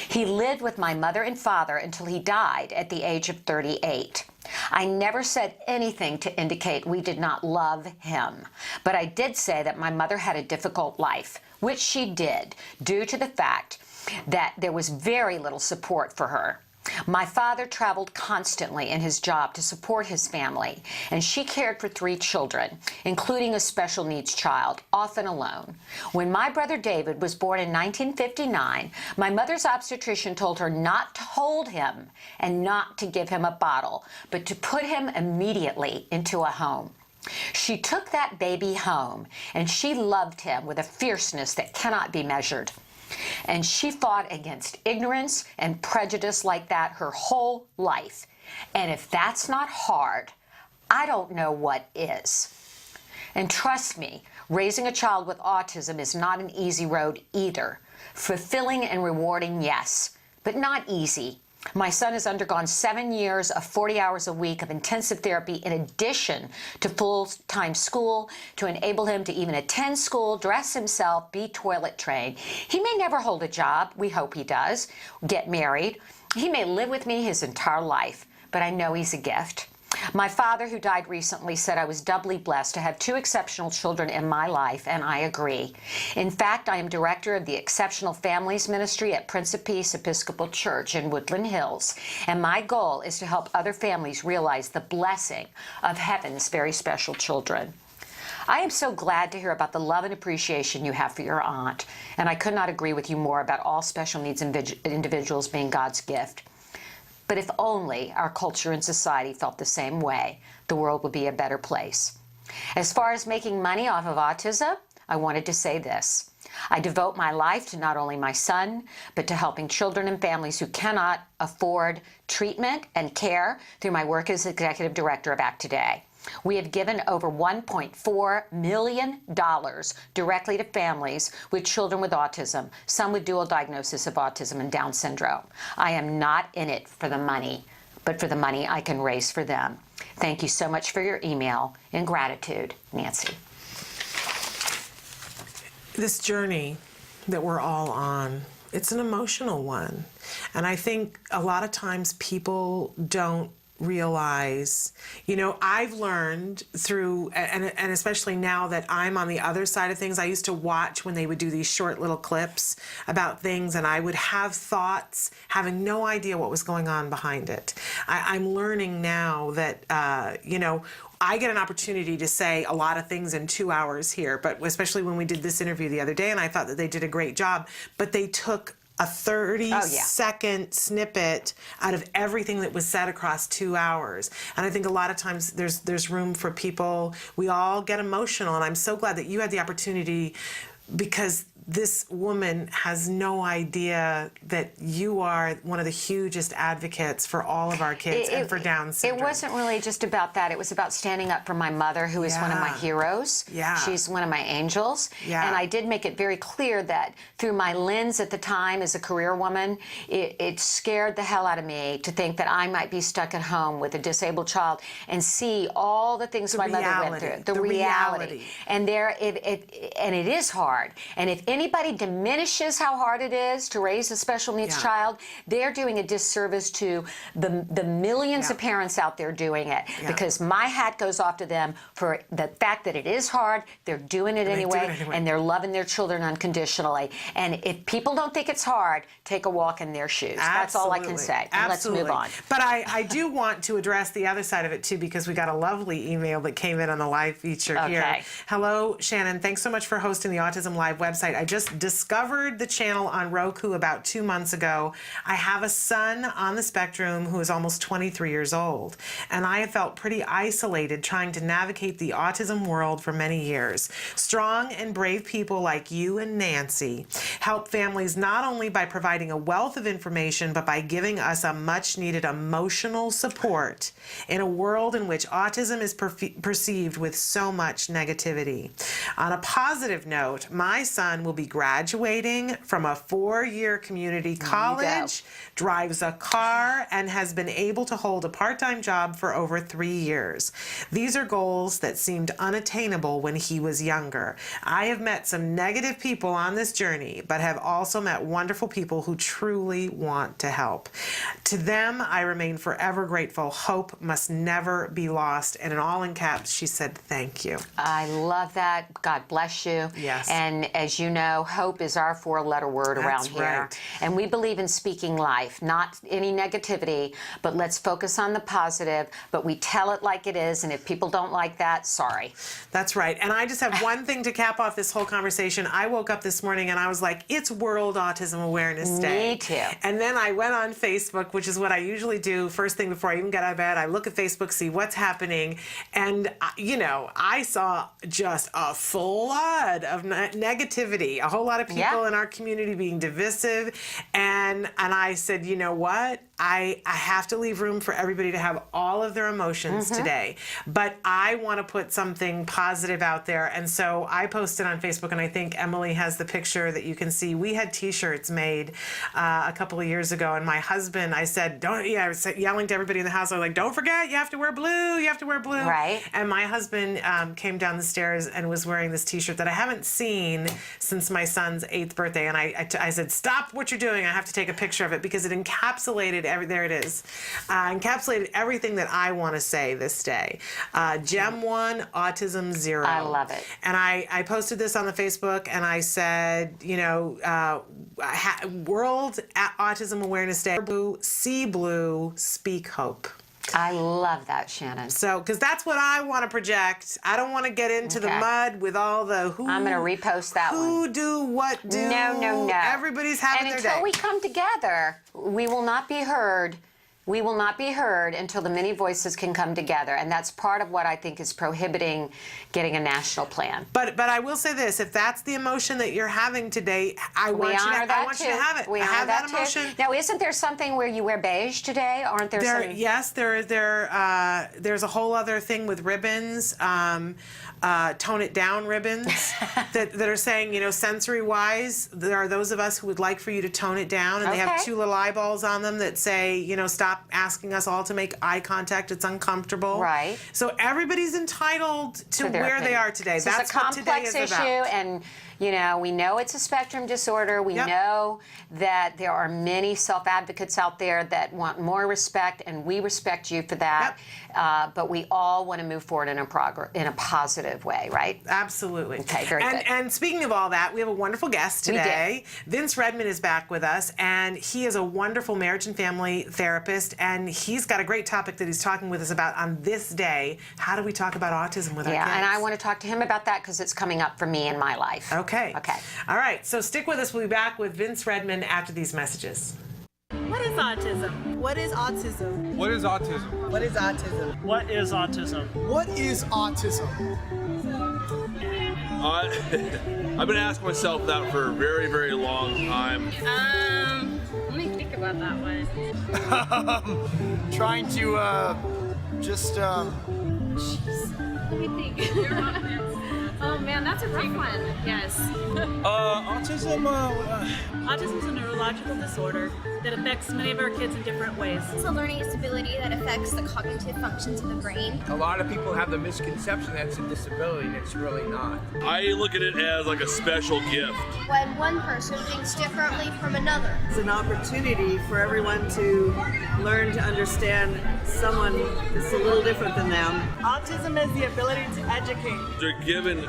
He lived with my mother and father until he died at the age of 38. I never said anything to indicate we did not love him, but I did say that my mother had a difficult life, which she did, due to the fact that there was very little support for her. My father traveled constantly in his job to support his family, and she cared for 3 children, including a special needs child, often alone. When my brother David was born in 1959, my mother's obstetrician told her not to hold him and not to give him a bottle, but to put him immediately into a home. She took that baby home, and she loved him with a fierceness that cannot be measured. And she fought against ignorance and prejudice like that her whole life. And if that's not hard, I don't know what is. And trust me, raising a child with autism is not an easy road either. Fulfilling and rewarding, yes, but not easy. My son has undergone 7 years of 40 hours a week of intensive therapy in addition to full-time school to enable him to even attend school, dress himself, be toilet trained. He may never hold a job. We hope he does. Get married. He may live with me his entire life, but I know he's a gift. My father, who died recently, said I was doubly blessed to have two exceptional children in my life, and I agree. In fact, I am director of the Exceptional Families Ministry at Prince of Peace Episcopal Church in Woodland Hills, and my goal is to help other families realize the blessing of heaven's very special children. I am so glad to hear about the love and appreciation you have for your aunt, and I could not agree with you more about all special needs individuals being God's gift. But if only our culture and society felt the same way, the world would be a better place. As far as making money off of autism, I wanted to say this. I devote my life to not only my son, but to helping children and families who cannot afford treatment and care through my work as executive director of ACT Today. We have given over $1.4 million directly to families with children with autism, some with dual diagnosis of autism and Down syndrome. I am not in it for the money, but for the money I can raise for them. Thank you so much for your email. In gratitude, Nancy. This journey that we're all on, it's an emotional one. And I think a lot of times people don't realize, I've learned through, and especially now that I'm on the other side of things, I used to watch when they would do these short little clips about things, and I would have thoughts having no idea what was going on behind it. I'm learning now that, I get an opportunity to say a lot of things in 2 hours here, but especially when we did this interview the other day, and I thought that they did a great job, but they took a 30-second snippet out of everything that was said across 2 hours. And I think a lot of times there's room for people. We all get emotional, and I'm so glad that you had the opportunity, because this woman has no idea that you are one of the hugest advocates for all of our kids and for Down syndrome. It wasn't really just about that. It was about standing up for my mother, who is one of my heroes. Yeah. She's one of my angels. Yeah. And I did make it very clear that through my lens at the time as a career woman, it scared the hell out of me to think that I might be stuck at home with a disabled child and see all the things my mother went through. The reality. And it is hard. And if anybody diminishes how hard it is to raise a special needs child, they're doing a disservice to the millions of parents out there doing it, because my hat goes off to them for the fact that it is hard, they're doing it anyway, and they're loving their children unconditionally. And if people don't think it's hard, take a walk in their shoes. That's all I can say. And let's move on. But I do want to address the other side of it too, because we got a lovely email that came in on the live feature here. Hello, Shannon. Thanks so much for hosting the Autism Live website. I just discovered the channel on Roku about 2 months ago. I have a son on the spectrum who is almost 23 years old, and I have felt pretty isolated trying to navigate the autism world for many years. Strong and brave people like you and Nancy help families not only by providing a wealth of information, but by giving us a much-needed emotional support in a world in which autism is perceived with so much negativity. On a positive note, my son will be graduating from a 4-year community college, drives a car, and has been able to hold a part-time job for over 3 years. These are goals that seemed unattainable when he was younger. I have met some negative people on this journey, but have also met wonderful people who truly want to help. To them, I remain forever grateful. Hope must never be lost. And in all in caps, she said, thank you. I love that. God bless you. Yes. And as you know, hope is our 4-letter word around here. Right. And we believe in speaking life, not any negativity, but let's focus on the positive, but we tell it like it is. And if people don't like that, sorry. That's right. And I just have one thing to cap off this whole conversation. I woke up this morning and I was like, it's World Autism Awareness Day. Me too. And then I went on Facebook, which is what I usually do first thing before I even get out of bed. I look at Facebook, see what's happening. And, I saw just a flood of negativity, a whole lot of people in our community being divisive. And I said, you know what? I have to leave room for everybody to have all of their emotions today. But I want to put something positive out there. And so I posted on Facebook, and I think Emily has the picture that you can see. We had T-shirts made a couple of years ago, and my husband, I said, I was yelling to everybody in the house. I was like, don't forget, you have to wear blue. You have to wear blue. Right. And my husband came down the stairs and was wearing this T-shirt that I haven't seen since my son's 8th birthday. And I said, stop what you're doing. I have to take a picture of it, because it encapsulated there it is. Encapsulated everything that I want to say this day. Gem 1, Autism 0. I love it. And I posted this on the Facebook, and I said, World Autism Awareness Day, blue, see blue, speak hope. I love that, Shannon. So, because that's what I want to project. I don't want to get into the mud with all the who. I'm going to repost that one. Who do, what do. No. Everybody's having their day. And until we come together, we will not be heard. We will not be heard until the many voices can come together, and that's part of what I think is prohibiting getting a national plan. But I will say this: if that's the emotion that you're having today, I want you to have it. We I honor have that emotion. Too. Now, isn't there something where you wear beige today? Aren't there? Yes, there's a whole other thing with ribbons. Tone it down ribbons that are saying, sensory-wise, there are those of us who would like for you to tone it down, and they have two little eyeballs on them that say, stop asking us all to make eye contact. It's uncomfortable. Right. So everybody's entitled to where they are today. This That's is a complex issue, and we know it's a spectrum disorder. We know that there are many self-advocates out there that want more respect, and we respect you for that. But we all want to move forward in a positive way, right? Absolutely. Okay, very good. And speaking of all that, we have a wonderful guest today. Vince Redmond is back with us, and he is a wonderful marriage and family therapist, and he's got a great topic that he's talking with us about on this day. How do we talk about autism with our kids? Yeah, and I want to talk to him about that because it's coming up for me in my life. Okay. Okay. All right, so stick with us. We'll be back with Vince Redmond after these messages. What is autism? What is autism? What is autism? What is autism? What is autism? What is autism? I've been asking myself that for a very, very long time. Let me think about that one. Trying to just Jeez. Let me think. Oh man, that's a rough one. Yes. Autism. Autism is a neurological disorder that affects many of our kids in different ways. It's a learning disability that affects the cognitive functions of the brain. A lot of people have the misconception that it's a disability, and it's really not. I look at it as like a special gift. When one person thinks differently from another. It's an opportunity for everyone to learn to understand someone that's a little different than them. Autism is the ability to educate. They're given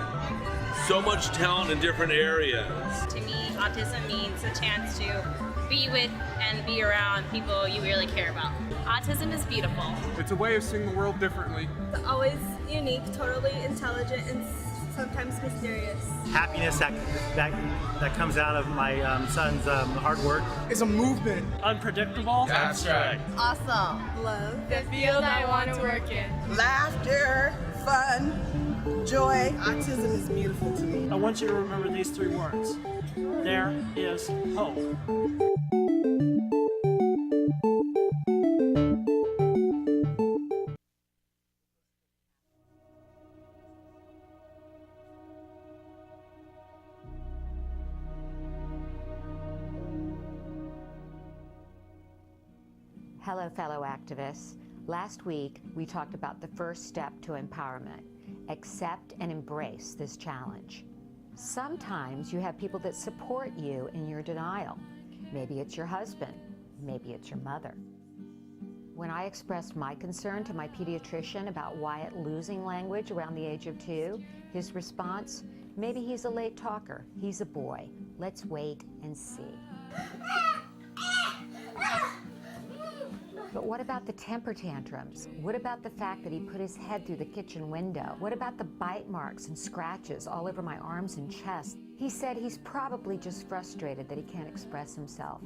so much talent in different areas. To me, autism means a chance to be with and be around people you really care about. Autism is beautiful. It's a way of seeing the world differently. It's always unique, totally intelligent, and sometimes mysterious. Happiness that comes out of my son's hard work. It's a movement. Unpredictable. That's right. Awesome. Love. The field I want to work in. Laughter, fun, joy. Autism is beautiful to me. I want you to remember these three words. There is hope. Hello, fellow activists. Last week, we talked about the first step to empowerment. Accept and embrace this challenge. Sometimes you have people that support you in your denial. Maybe it's your husband, maybe it's your mother. When I expressed my concern to my pediatrician about Wyatt losing language around the age of 2, his response, maybe he's a late talker, he's a boy. Let's wait and see. But what about the temper tantrums? What about the fact that he put his head through the kitchen window? What about the bite marks and scratches all over my arms and chest? He said he's probably just frustrated that he can't express himself.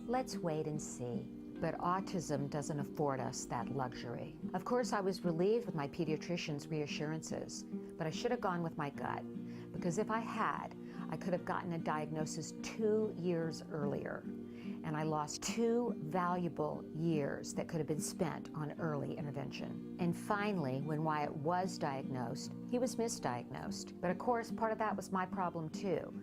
Let's wait and see. But autism doesn't afford us that luxury. Of course, I was relieved with my pediatrician's reassurances, but I should have gone with my gut, because if I had, I could have gotten a diagnosis 2 years earlier. And I lost 2 valuable years that could have been spent on early intervention. And finally, when Wyatt was diagnosed, he was misdiagnosed. But of course, part of that was my problem too.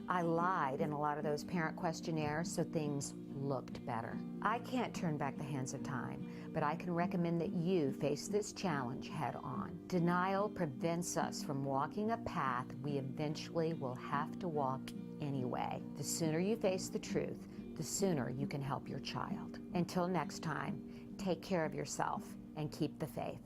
I lied in a lot of those parent questionnaires so things looked better. I can't turn back the hands of time, but I can recommend that you face this challenge head on. Denial prevents us from walking a path we eventually will have to walk anyway. The sooner you face the truth, the sooner you can help your child. Until next time, take care of yourself and keep the faith.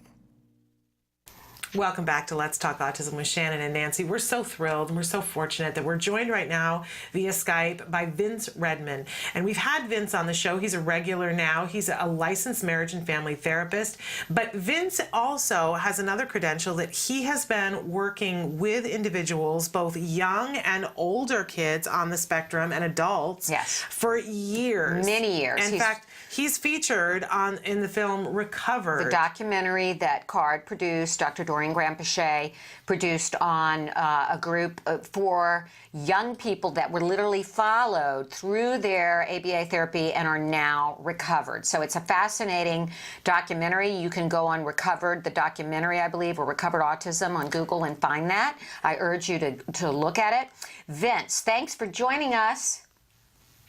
Welcome back to Let's Talk Autism with Shannon and Nancy. We're so thrilled and we're so fortunate that we're joined right now via Skype by Vince Redman. And we've had Vince on the show. He's a regular now. He's a licensed marriage and family therapist. But Vince also has another credential that he has been working with individuals, both young and older kids on the spectrum and adults, for years. Many years. In fact, he's featured in the film Recovered. The documentary that CARD produced, Dr. Dorian Graham-Pichet produced on a group for young people that were literally followed through their ABA therapy and are now recovered. So it's a fascinating documentary. You can go on Recovered, the documentary, I believe, or Recovered Autism on Google and find that. I urge you to look at it. Vince, thanks for joining us.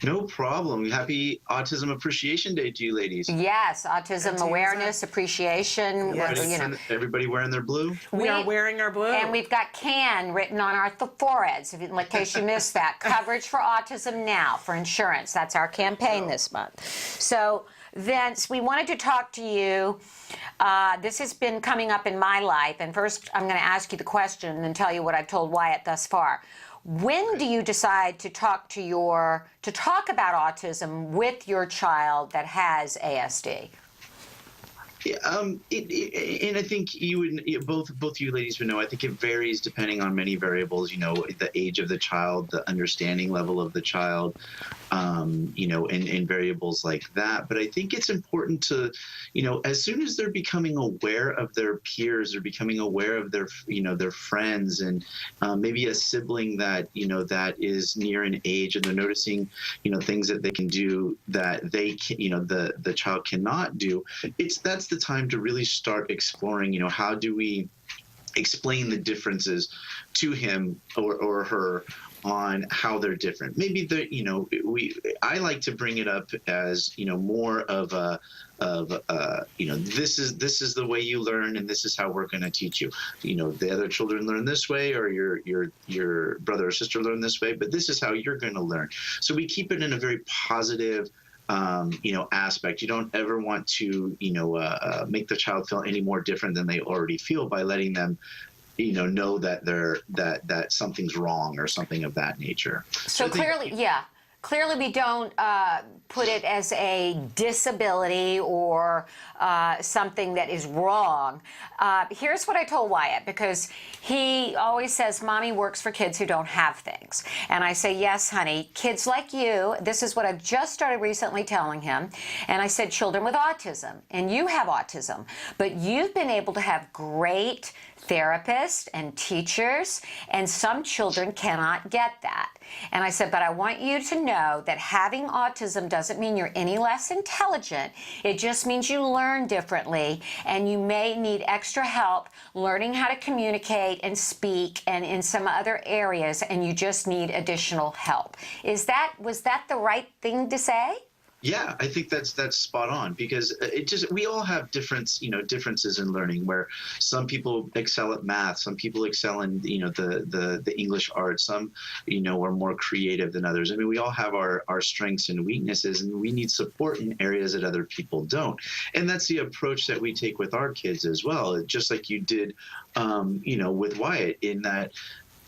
No problem. Happy Autism Appreciation Day to you ladies. Yes, autism awareness, appreciation. Yes. You know, everybody wearing their blue? We are wearing our blue. And we've got CAN written on our foreheads, in case you missed that. Coverage for Autism Now for insurance. That's our campaign this month. So, Vince, we wanted to talk to you. This has been coming up in my life. And first, I'm going to ask you the question and then tell you what I've told Wyatt thus far. When do you decide to talk about autism with your child that has ASD? And I think you would both you ladies would know. I think it varies depending on many variables. You know, the age of the child, the understanding level of the child, you know, and variables like that. But I think it's important to, you know, as soon as they're becoming aware of their peers, they're becoming aware of their, you know, their friends, and maybe a sibling that, you know, that is near an age, and they're noticing, you know, things that they can do that they can, you know, the child cannot do. That's the time to really start exploring, you know, how do we explain the differences to him or her on how they're different. Maybe you know, I like to bring it up as, you know, more of you know, this is the way you learn, and this is how we're going to teach you. You know, the other children learn this way, or your brother or sister learn this way, but this is how you're going to learn. So we keep it in a very positive, you know, aspect. You don't ever want to, you know, make the child feel any more different than they already feel by letting them, you know that that something's wrong or something of that nature. So clearly, clearly we don't put it as a disability or something that is wrong. Here's what I told Wyatt, because he always says, Mommy works for kids who don't have things. And I say, yes, honey, kids like you, this is what I've just started recently telling him. And I said, children with autism, and you have autism, but you've been able to have great therapists and teachers, and some children cannot get that. And I said, but I want you to know that having autism doesn't mean you're any less intelligent. It just means you learn differently, and you may need extra help learning how to communicate and speak and in some other areas, and you just need additional help. Was that the right thing to say? Yeah, I think that's spot on, because we all have differences in learning, where some people excel at math, some people excel in, you know, the English arts, some, you know, are more creative than others. I mean, we all have our strengths and weaknesses, and we need support in areas that other people don't. And that's the approach that we take with our kids as well, just like you did, you know, with Wyatt, in that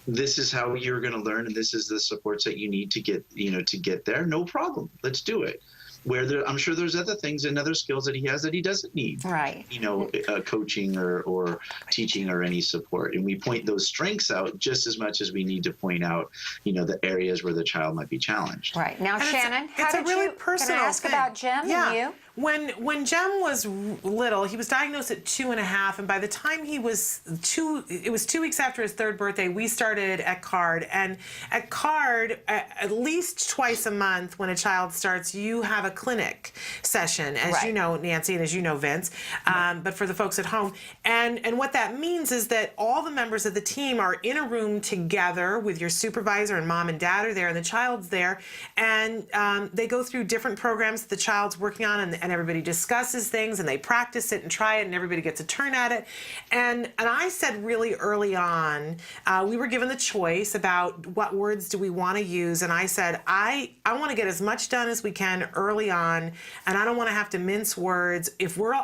this is how you're going to learn, and this is the supports that you need to get, you know, to get there. No problem. Let's do it. Where I'm sure there's other things and other skills that he has that he doesn't need, right? You know, coaching or teaching or any support. And we point those strengths out just as much as we need to point out, you know, the areas where the child might be challenged. Right. Now, And Shannon, it's a really personal can I ask thing. about Jim and you? When Jem was little, he was diagnosed at 2.5, and by the time he was 2, it was 2 weeks after his 3rd birthday, we started at CARD. And at CARD, at least twice a month when a child starts, you have a clinic session, as you know, Nancy, and as you know, Vince, but for the folks at home. And what that means is that all the members of the team are in a room together with your supervisor, and mom and dad are there, and the child's there, and they go through different programs that the child's working on, and everybody discusses things and they practice it and try it and everybody gets a turn at it. And I said really early on, we were given the choice about what words do we want to use, and I said, I want to get as much done as we can early on, and I don't want to have to mince words.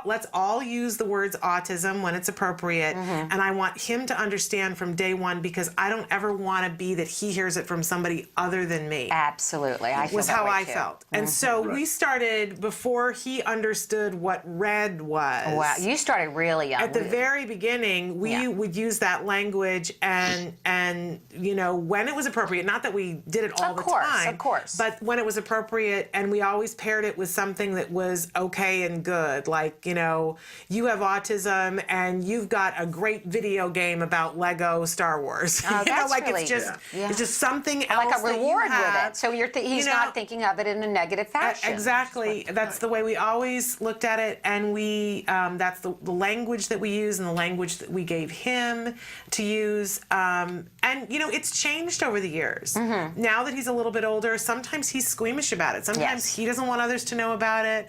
Let's all use the words autism when it's appropriate, and I want him to understand from day one, because I don't ever want to be that he hears it from somebody other than me. Absolutely. I feel was that how way I too. felt. And so we started before he understood what red was. Wow, you started really young. At the very beginning, we would use that language and you know, when it was appropriate, not that we did it all the time. Of course. But when it was appropriate, and we always paired it with something that was okay and good. Like, you know, you have autism and you've got a great video game about Lego Star Wars. Oh, that's like really, it's just something else. Like a reward that you have. with it. So he's not thinking of it in a negative fashion. Exactly. That's the way we always looked at it, and we that's the language that we use and the language that we gave him to use. And you know, it's changed over the years. Now that he's a little bit older, sometimes he's squeamish about it. Sometimes he doesn't want others to know about it.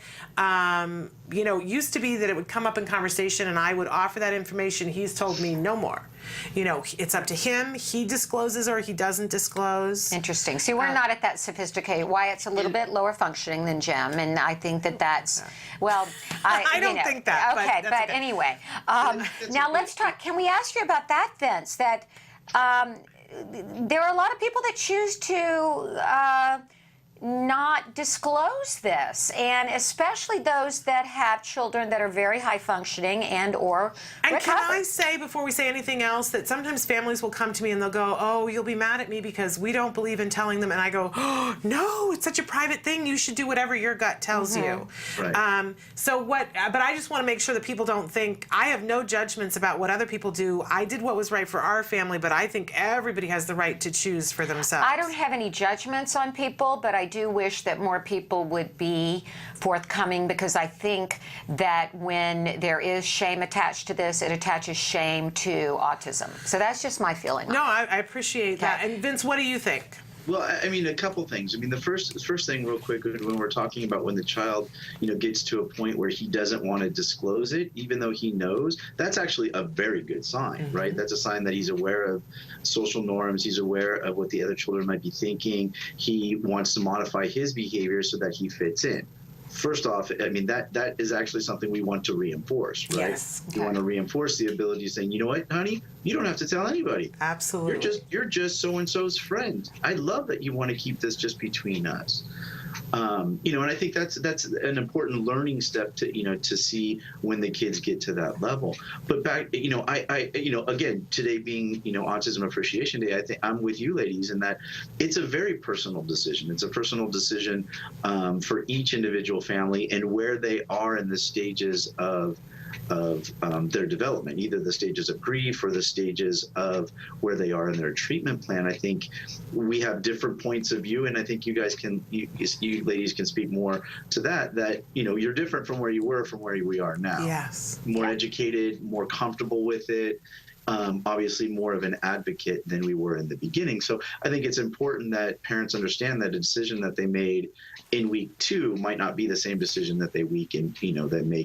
You know, it used to be that it would come up in conversation and I would offer that information. He's told me no more. You know, it's up to him. He discloses or he doesn't disclose. Interesting. See, we're not at that sophisticated. Wyatt's a little bit lower functioning than Jim, and I think that's, well, I don't think that. Okay, but anyway. Now let's talk. Can we ask you about that, Vince? That there are a lot of people that choose to not disclose this, and especially those that have children that are very high functioning and or recovered. Can I say, before we say anything else, that sometimes families will come to me and they'll go, oh, you'll be mad at me because we don't believe in telling them, and I go, oh, no, it's such a private thing, you should do whatever your gut tells you. But I just want to make sure that people don't think, I have no judgments about what other people do. I did what was right for our family, but I think everybody has the right to choose for themselves. I don't have any judgments on people, but I do wish that more people would be forthcoming, because I think that when there is shame attached to this, it attaches shame to autism. So that's just my feeling. No, I appreciate that. And Vince, what do you think? Well, I mean, a couple things. I mean, the first thing, real quick, when we're talking about when the child, you know, gets to a point where he doesn't want to disclose it, even though he knows, that's actually a very good sign, right? That's a sign that he's aware of social norms. He's aware of what the other children might be thinking. He wants to modify his behavior so that he fits in. First off, I mean, that is actually something we want to reinforce, right? Yes. We want to reinforce the ability of saying, you know what, honey, you don't have to tell anybody. Absolutely. You're just so-and-so's friend. I love that you want to keep this just between us. You know, and I think that's an important learning step to, you know, to see when the kids get to that level. But back, you know, I you know, again, today being, you know, Autism Appreciation Day, I think I'm with you ladies in that it's a very personal decision. It's a personal decision for each individual family and where they are in the stages of their development, either the stages of grief or the stages of where they are in their treatment plan. I think we have different points of view, and I think you guys can, you ladies can speak more to that, you know, you're different from where you were from where we are now. Yes. More educated, more comfortable with it. Obviously more of an advocate than we were in the beginning. So I think it's important that parents understand that a decision that they made in week 2 might not be the same decision that they make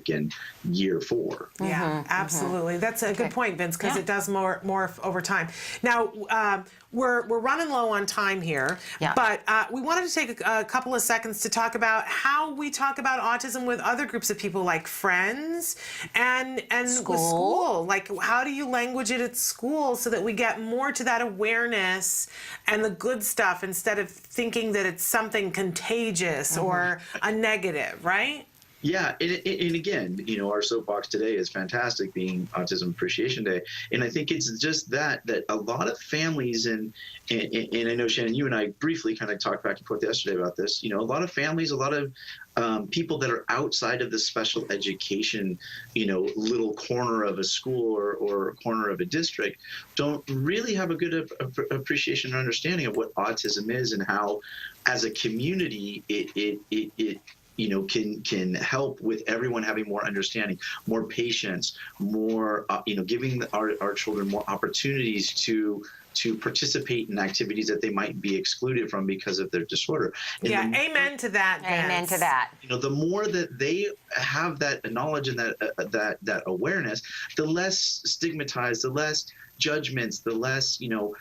in year 4. Yeah, absolutely. That's a good point, Vince, because it does more over time. Now, we're running low on time here, but we wanted to take a couple of seconds to talk about how we talk about autism with other groups of people, like friends and with school. Like, how do you language it at school so that we get more to that awareness and the good stuff instead of thinking that it's something contagious or a negative, right? Yeah, and again, you know, our soapbox today is fantastic, being Autism Appreciation Day, and I think it's just that a lot of families and I know, Shannon, you and I briefly kind of talked back and forth yesterday about this. You know, a lot of families, a lot of people that are outside of the special education, you know, little corner of a school or corner of a district, don't really have a good appreciation and understanding of what autism is and how, as a community, it you know, can help with everyone having more understanding, more patience, more, you know, giving our children more opportunities to to participate in activities that they might be excluded from because of their disorder. And Yeah, amen to that. Amen to that. You know, the more that they have that knowledge and that awareness, the less stigmatized, the less judgments, the less, you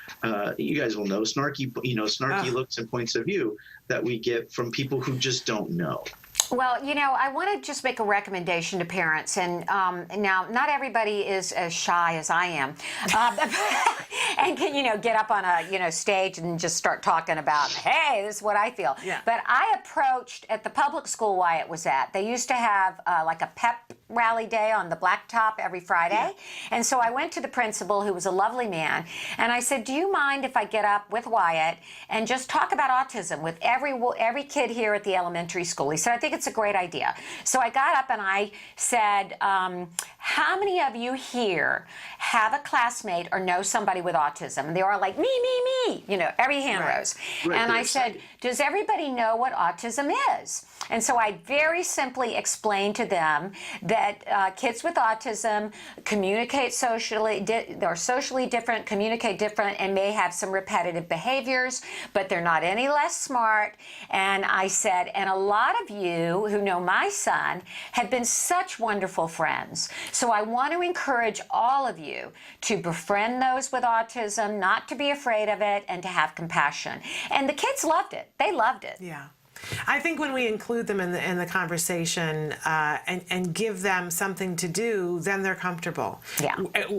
guys will know, snarky looks and points of view that we get from people who just don't know. Well, I want to just make a recommendation to parents, and now not everybody is as shy as I am, and can get up on a stage and just start talking about, hey, this is what I feel. Yeah. But I approached at the public school Wyatt was at. They used to have like a pep rally day on the blacktop every Friday, and so I went to the principal, who was a lovely man, and I said, do you mind if I get up with Wyatt and just talk about autism with every kid here at the elementary school? He said, I think it's a great idea. So I got up and I said, how many of you here have a classmate or know somebody with autism? And they were all like, me. Every hand rose. Right, and I said, does everybody know what autism is? And so I very simply explained to them that kids with autism communicate socially, they're socially different, communicate different, and may have some repetitive behaviors, but they're not any less smart. And I said, and a lot of you who know my son have been such wonderful friends. So I want to encourage all of you to befriend those with autism, not to be afraid of it, and to have compassion. And the kids loved it. They loved it. Yeah. I think when we include them in the conversation and give them something to do, then they're comfortable. Yeah.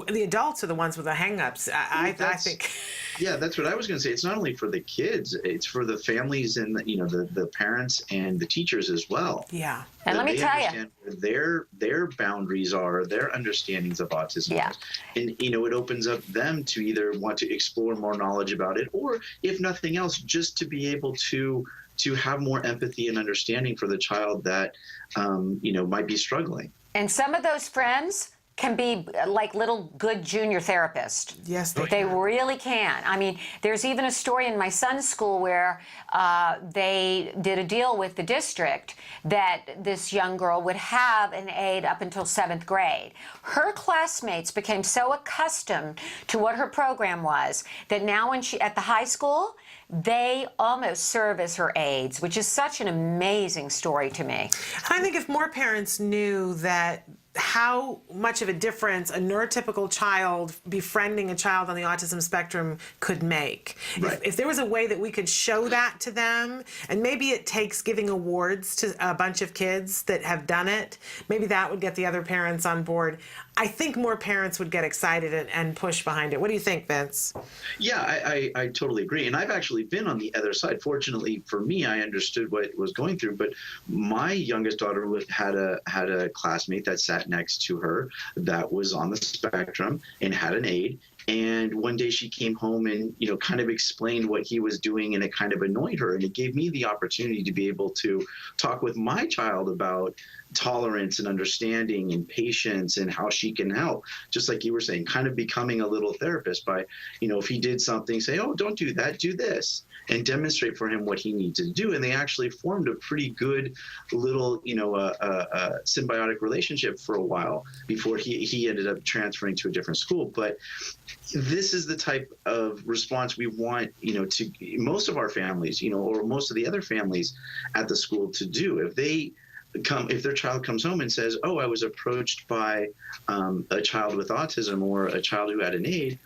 The adults are the ones with the hang-ups. I think. Yeah, that's what I was going to say. It's not only for the kids; it's for the families and the parents and the teachers as well. Yeah. And let me tell you, their boundaries are, their understandings of autism. Yeah. And it opens up them to either want to explore more knowledge about it, or if nothing else, just to be able to have more empathy and understanding for the child that might be struggling. and some of those friends can be like little good junior therapists. Yes, they really can. I mean, there's even a story in my son's school where they did a deal with the district that this young girl would have an aide up until 7th grade. Her classmates became so accustomed to what her program was that now when she at the high school, they almost serve as her aides, which is such an amazing story to me. I think if more parents knew that how much of a difference a neurotypical child befriending a child on the autism spectrum could make. Right. If there was a way that we could show that to them, and maybe it takes giving awards to a bunch of kids that have done it, maybe that would get the other parents on board. I think more parents would get excited and push behind it. What do you think, Vince? Yeah, I totally agree. And I've actually been on the other side. Fortunately for me, I understood what it was going through. But my youngest daughter had a classmate that sat next to her that was on the spectrum and had an aide. And one day she came home and, kind of explained what he was doing, and it kind of annoyed her. And it gave me the opportunity to be able to talk with my child about tolerance and understanding and patience and how she can help. Just like you were saying, kind of becoming a little therapist by, if he did something, say, oh, don't do that, do this, and demonstrate for him what he needs to do. And they actually formed a pretty good little, symbiotic relationship for a while before he ended up transferring to a different school. But this is the type of response we want, to most of our families, or most of the other families at the school to do. If their child comes home and says, oh, I was approached by a child with autism or a child who had an aide,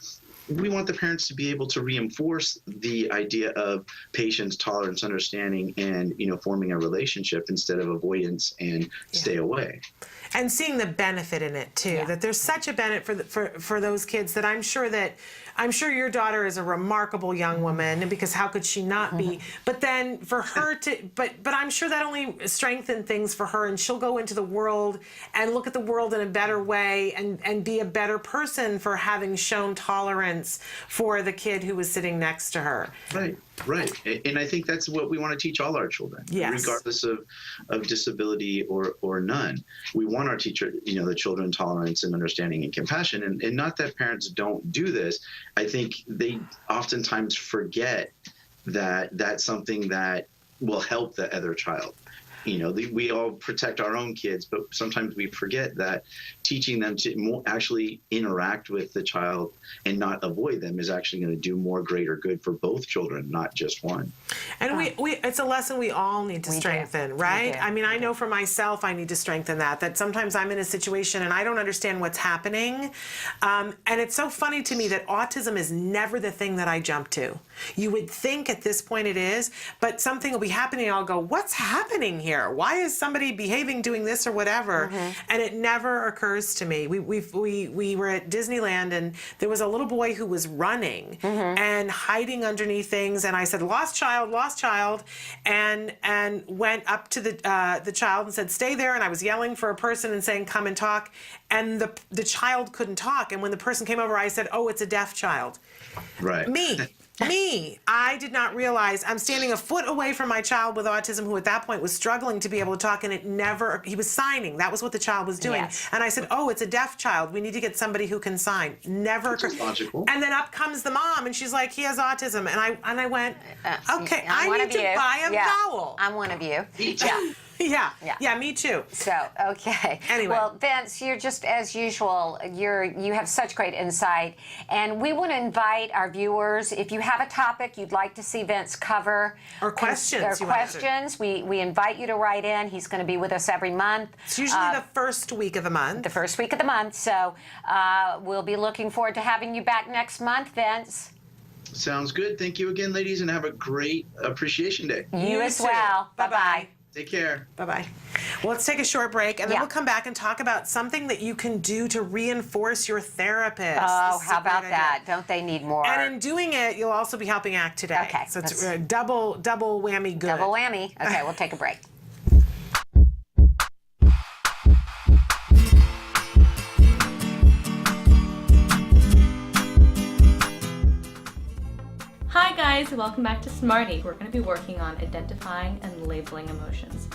we want the parents to be able to reinforce the idea of patience, tolerance, understanding, and, forming a relationship instead of avoidance and stay away. And seeing the benefit in it too, that there's such a benefit for those kids that I'm sure your daughter is a remarkable young woman, because how could she not be? But then for her but I'm sure that only strengthened things for her, and she'll go into the world and look at the world in a better way and be a better person for having shown tolerance for the kid who was sitting next to her. Right. And I think that's what we want to teach all our children, regardless of disability or none. We want our the children tolerance and understanding and compassion. And not that parents don't do this. I think they oftentimes forget that that's something that will help the other child. we all protect our own kids, but sometimes we forget that teaching them to actually interact with the child and not avoid them is actually going to do more greater good for both children, not just one. And it's a lesson we all need to strengthen, right? I mean, I know for myself, I need to strengthen that sometimes I'm in a situation and I don't understand what's happening. And it's so funny to me that autism is never the thing that I jump to. You would think at this point it is, but something will be happening and I'll go, what's happening here? Why is somebody behaving, doing this or whatever? And it never occurs to me. We were at Disneyland and there was a little boy who was running and hiding underneath things, and I said, lost child, and went up to the child and said, stay there, and I was yelling for a person and saying, come and talk, and the child couldn't talk, and when the person came over, I said, oh, it's a deaf child. Right. Me. I did not realize I'm standing a foot away from my child with autism, who at that point was struggling to be able to talk, and he was signing. That was what the child was doing. Yes. And I said, oh, it's a deaf child. We need to get somebody who can sign. Never occurred. Logical. And then up comes the mom, and she's like, he has autism. And I went, okay, I need to buy a vowel. I'm one of you. Yeah, me too. So, okay. Anyway. Well, Vince, you're just, as usual, you have such great insight. And we want to invite our viewers, if you have a topic you'd like to see Vince cover. Or questions. We invite you to write in. He's going to be with us every month. It's usually the first week of the month. The first week of the month. So we'll be looking forward to having you back next month, Vince. Sounds good. Thank you again, ladies, and have a great Appreciation Day. You as well. Bye-bye. Take care. Bye-bye. Well, let's take a short break, and then we'll come back and talk about something that you can do to reinforce your therapist. Oh, how about that? Don't they need more? And in doing it, you'll also be helping ACT today. Okay. So it's double whammy good. Double whammy. Okay, we'll take a break. Hi guys, welcome back to Smarty. We're going to be working on identifying and labeling emotions.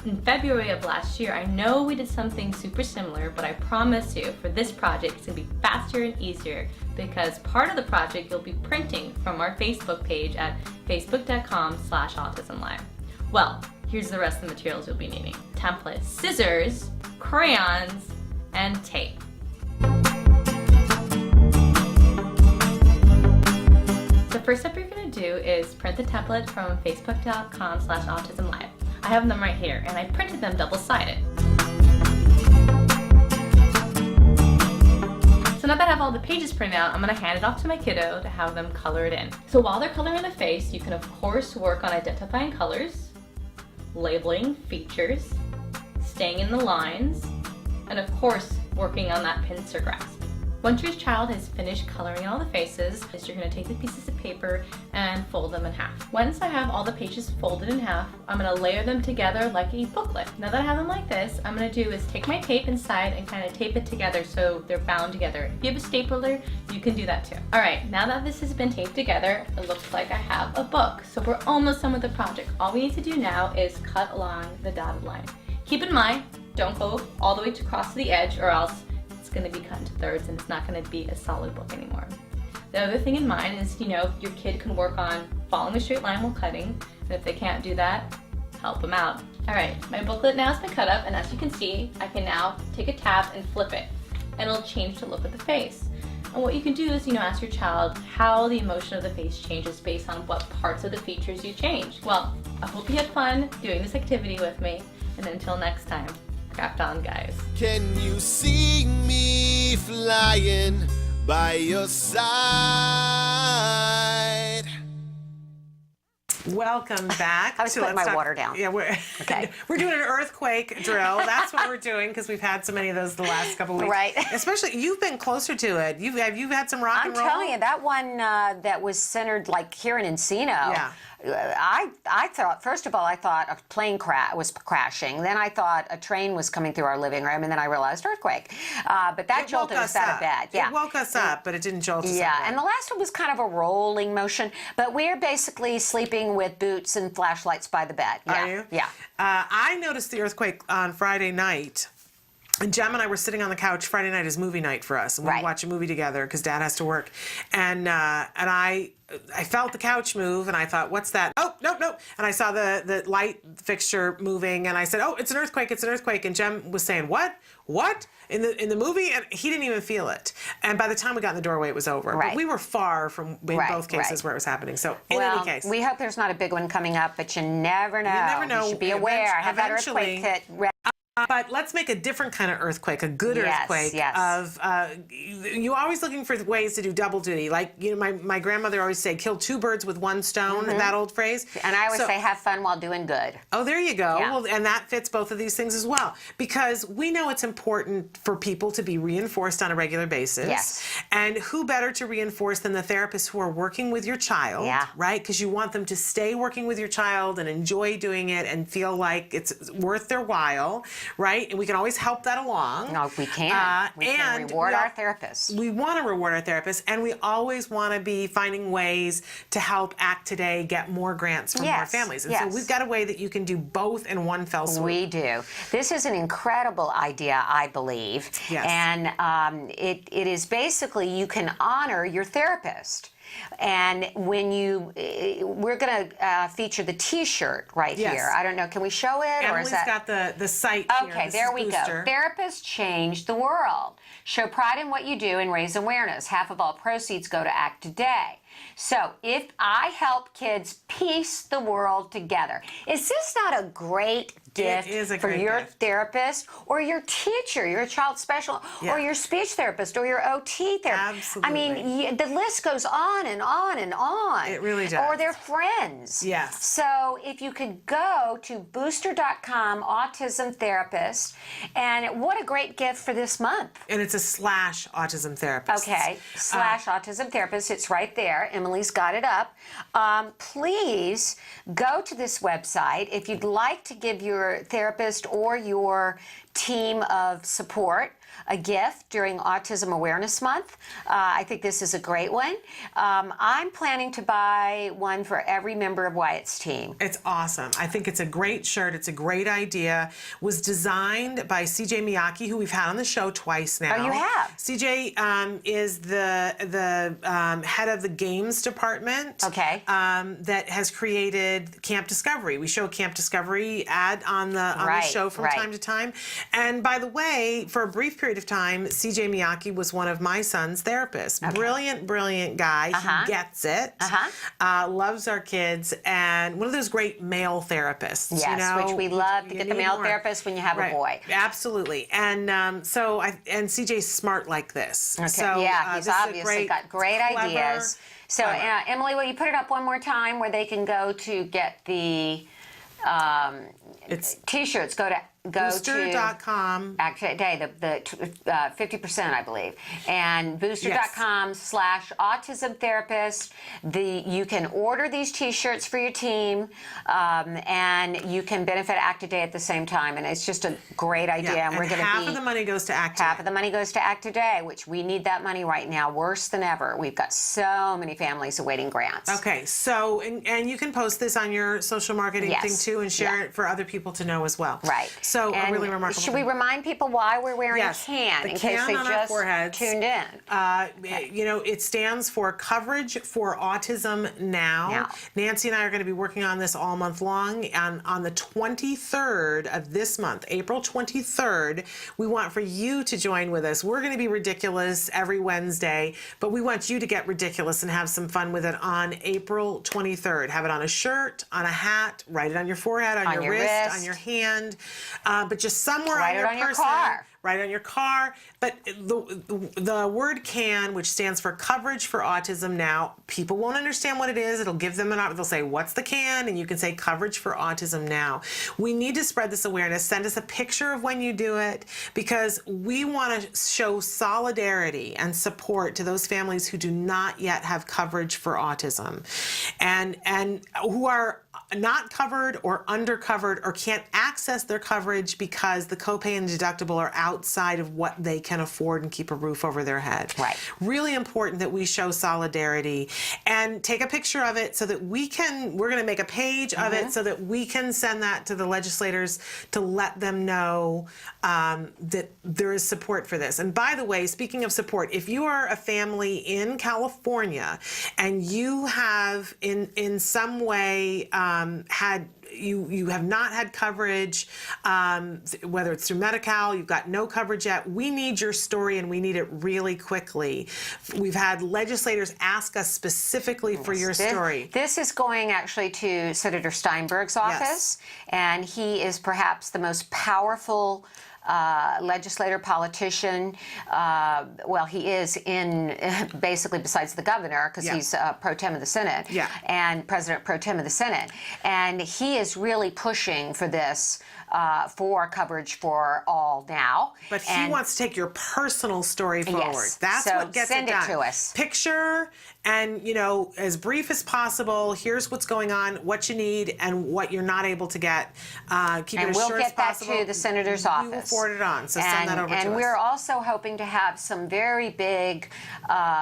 In February of last year, I know we did something super similar, but I promise you for this project it's going to be faster and easier because part of the project you'll be printing from our Facebook page at facebook.com/autism-live. Well, here's the rest of the materials you'll be needing. Templates, scissors, crayons, and tape. The first step you're going to do is print the template from facebook.com/autism-live. I have them right here, and I printed them double-sided. So now that I have all the pages printed out, I'm going to hand it off to my kiddo to have them color it in. So while they're coloring the face, you can of course work on identifying colors, labeling features, staying in the lines, and of course working on that pincer grasp. Once your child has finished coloring all the faces, you're going to take the pieces of paper and fold them in half. Once I have all the pages folded in half, I'm going to layer them together like a booklet. Now that I have them like this, I'm going to do is take my tape inside and kind of tape it together so they're bound together. If you have a stapler, you can do that too. Alright, now that this has been taped together, it looks like I have a book. So we're almost done with the project. All we need to do now is cut along the dotted line. Keep in mind, don't go all the way across to the edge or else it's going to be cut into thirds and it's not going to be a solid book anymore. The other thing in mind is, your kid can work on following a straight line while cutting, and if they can't do that, help them out. Alright, my booklet now has been cut up, and as you can see, I can now take a tab and flip it, and it'll change the look of the face. And what you can do is, ask your child how the emotion of the face changes based on what parts of the features you change. Well, I hope you had fun doing this activity with me, and until next time, craft on, guys. Can you see me flying by your side? Welcome back. I was putting my water down. Yeah, we're doing an earthquake drill. That's what we're doing because we've had so many of those the last couple of weeks. Right. Especially, you've been closer to it. You've had some rock and roll. I'm telling you, that one that was centered like here in Encino. Yeah. I thought, first of all, I thought a plane was crashing. Then I thought a train was coming through our living room, and then I realized earthquake. But that jolted us out of bed. Yeah. It woke us up, but it didn't jolt us out of bed. Yeah, and the last one was kind of a rolling motion. But we're basically sleeping with boots and flashlights by the bed. Yeah. Are you? Yeah. I noticed the earthquake on Friday night. And Jem and I were sitting on the couch. Friday night is movie night for us, and we watch a movie together because Dad has to work. And I felt the couch move, and I thought, "What's that?" Oh, nope. And I saw the light fixture moving, and I said, "Oh, it's an earthquake! It's an earthquake!" And Jem was saying, "What? What?" In the movie, and he didn't even feel it. And by the time we got in the doorway, it was over. Right. But we were far from in both cases where it was happening. So in any case, we hope there's not a big one coming up, but you never know. You never know. You should be aware. I have that earthquake hit. But let's make a different kind of earthquake, a good earthquake. Of you're always looking for ways to do double duty. Like my grandmother always say, "Kill two birds with one stone." That old phrase. And I always say, "Have fun while doing good." Oh, there you go. Well, and that fits both of these things as well, because we know it's important for people to be reinforced on a regular basis. Yes. And who better to reinforce than the therapists who are working with your child? Yeah. Right? Because you want them to stay working with your child and enjoy doing it and feel like it's worth their while. Right? And we can always help that along. No, we can. We can reward our therapists. We want to reward our therapists, and we always want to be finding ways to help Act Today get more grants from more families. And so we've got a way that you can do both in one fell swoop. We do. This is an incredible idea, I believe. Yes. And it is basically you can honor your therapist. And when we're going to feature the T-shirt right here. I don't know, can we show it? Emily's got the site here. Okay, there we go. Therapists change the world. Show pride in what you do and raise awareness. Half of all proceeds go to Act Today. So if I help kids piece the world together, is this not a great gift for your therapist or your teacher, your child special, or your speech therapist or your OT therapist? Absolutely. I mean, the list goes on and on and on. It really does. Or their friends. Yes. So if you could go to booster.com autism therapist, and what a great gift for this month. And it's a /autism therapist. Okay, /autism therapist. It's right there. Emily's got it up. Please go to this website if you'd like to give your therapist or your team of support a gift during Autism Awareness Month. I think this is a great one. I'm planning to buy one for every member of Wyatt's team. It's awesome. I think it's a great shirt. It's a great idea. Was designed by CJ Miyake, who we've had on the show twice now. Oh, you have? CJ is the head of the games department. Okay. That has created Camp Discovery. We show Camp Discovery ad on the show from time to time. And by the way, for a brief period of time, CJ Miyake was one of my son's therapists. Okay. Brilliant guy. He gets it. Loves our kids, and one of those great male therapists. Yes, you know, which we love to get the male therapist when you have a boy. Absolutely. And and CJ's smart like this. Okay. So, He's obviously got great ideas. So Emily, will you put it up one more time where they can go to get the T-shirts? Go Booster.com. Act Today, the 50%, I believe. And booster.com/autism therapist. You can order these T-shirts for your team, and you can benefit Act Today at the same time. And it's just a great idea. Yeah. And we're going to half of the money goes to Act Today. Half of the money goes to Act Today, which we need that money right now, worse than ever. We've got so many families awaiting grants. Okay, so and you can post this on your social marketing thing too, and share it for other people to know as well. Right. So a really remarkable. Should we remind people why we're wearing a can in case they just tuned in? You know, it stands for Coverage for Autism Now. Nancy and I are going to be working on this all month long, and on the 23rd of this month, April 23rd, we want for you to join with us. We're going to be ridiculous every Wednesday, but we want you to get ridiculous and have some fun with it on April 23rd. Have it on a shirt, on a hat, write it on your forehead, on your wrist, on your hand. But just somewhere on your person. Your car. Write it on your car. But the word CAN, which stands for Coverage for Autism Now, people won't understand what it is. It'll give them they'll say, what's the CAN? And you can say Coverage for Autism Now. We need to spread this awareness. Send us a picture of when you do it, because we want to show solidarity and support to those families who do not yet have coverage for autism and who are not covered or undercovered or can't access their coverage because the copay and deductible are outside of what they can afford and keep a roof over their head. Right. Really important that we show solidarity and take a picture of it so that we're going to make a page of it so that we can send that to the legislators to let them know that there is support for this. And by the way, speaking of support, if you are a family in California and you have in some way you have not had coverage, whether it's through Medi-Cal, you've got no coverage yet, we need your story and we need it really quickly. We've had legislators ask us specifically for your story. This is going actually to Senator Steinberg's office, and he is perhaps the most powerful legislator, politician. Well, he is in basically besides the governor because he's pro tem of the Senate and president pro tem of the Senate. And he is really pushing for this for coverage for all now. But he wants to take your personal story forward. Yes. That's so what gets send it done. to us. Picture and, you know, as brief as possible. Here's what's going on, what you need, and what you're not able to get. Keep it as short as possible. And we'll get that to the senator's office. We will forward it on, so send that over to us. And we're also hoping to have some very big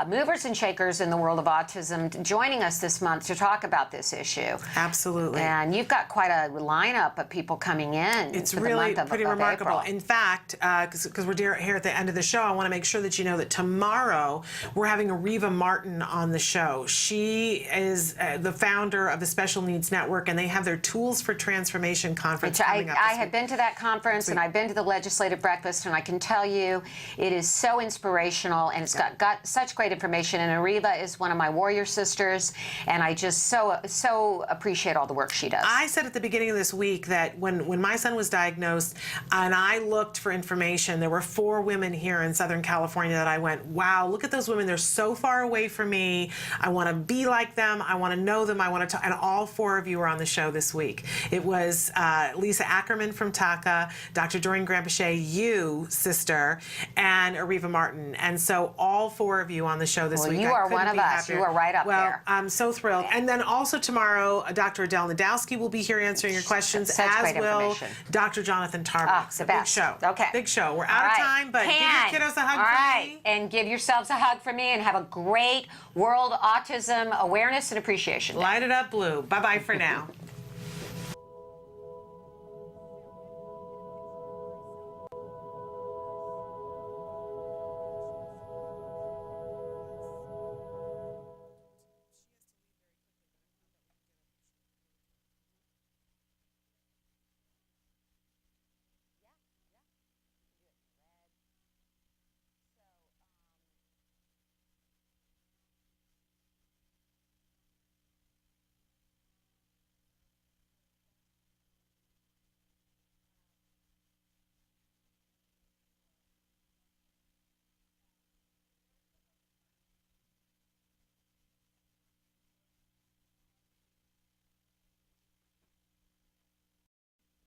movers and shakers in the world of autism joining us this month to talk about this issue. Absolutely. And you've got quite a lineup of people coming in. It's for really the month of, pretty of remarkable. April. In fact, because we're here at the end of the show, I want to make sure that you know that tomorrow we're having Ariva Martin on the show. She is the founder of the Special Needs Network, and they have their Tools for Transformation conference coming up. I have been to that conference, and I've been to the legislative breakfast, and I can tell you it is so inspirational, and it's got such great information. And Ariva is one of my warrior sisters, and I just so appreciate all the work she does. I said at the beginning of this week that when my son was diagnosed and I looked for information, there were 4 women here in Southern California that I went, wow, look at those women. They're so far away from me. I want to be like them. I want to know them. I want to talk. And all 4 of you were on the show this week. It was Lisa Ackerman from TACA, Dr. Doreen Grambache, you, sister, and Ariva Martin. And so all 4 of you on the show this week. You are one of us. You are right up there. Well, I'm so thrilled. And then also tomorrow, Dr. Adele Nadowski will be here answering your questions, as will Dr. Jonathan Tarbuck. It's the best. Big show. Okay. Big show. We're out of time, but give your kiddos a hug from me. And give yourselves a hug from me, and have a great World Autism Awareness and Appreciation Day. Light it up blue. Bye-bye for now.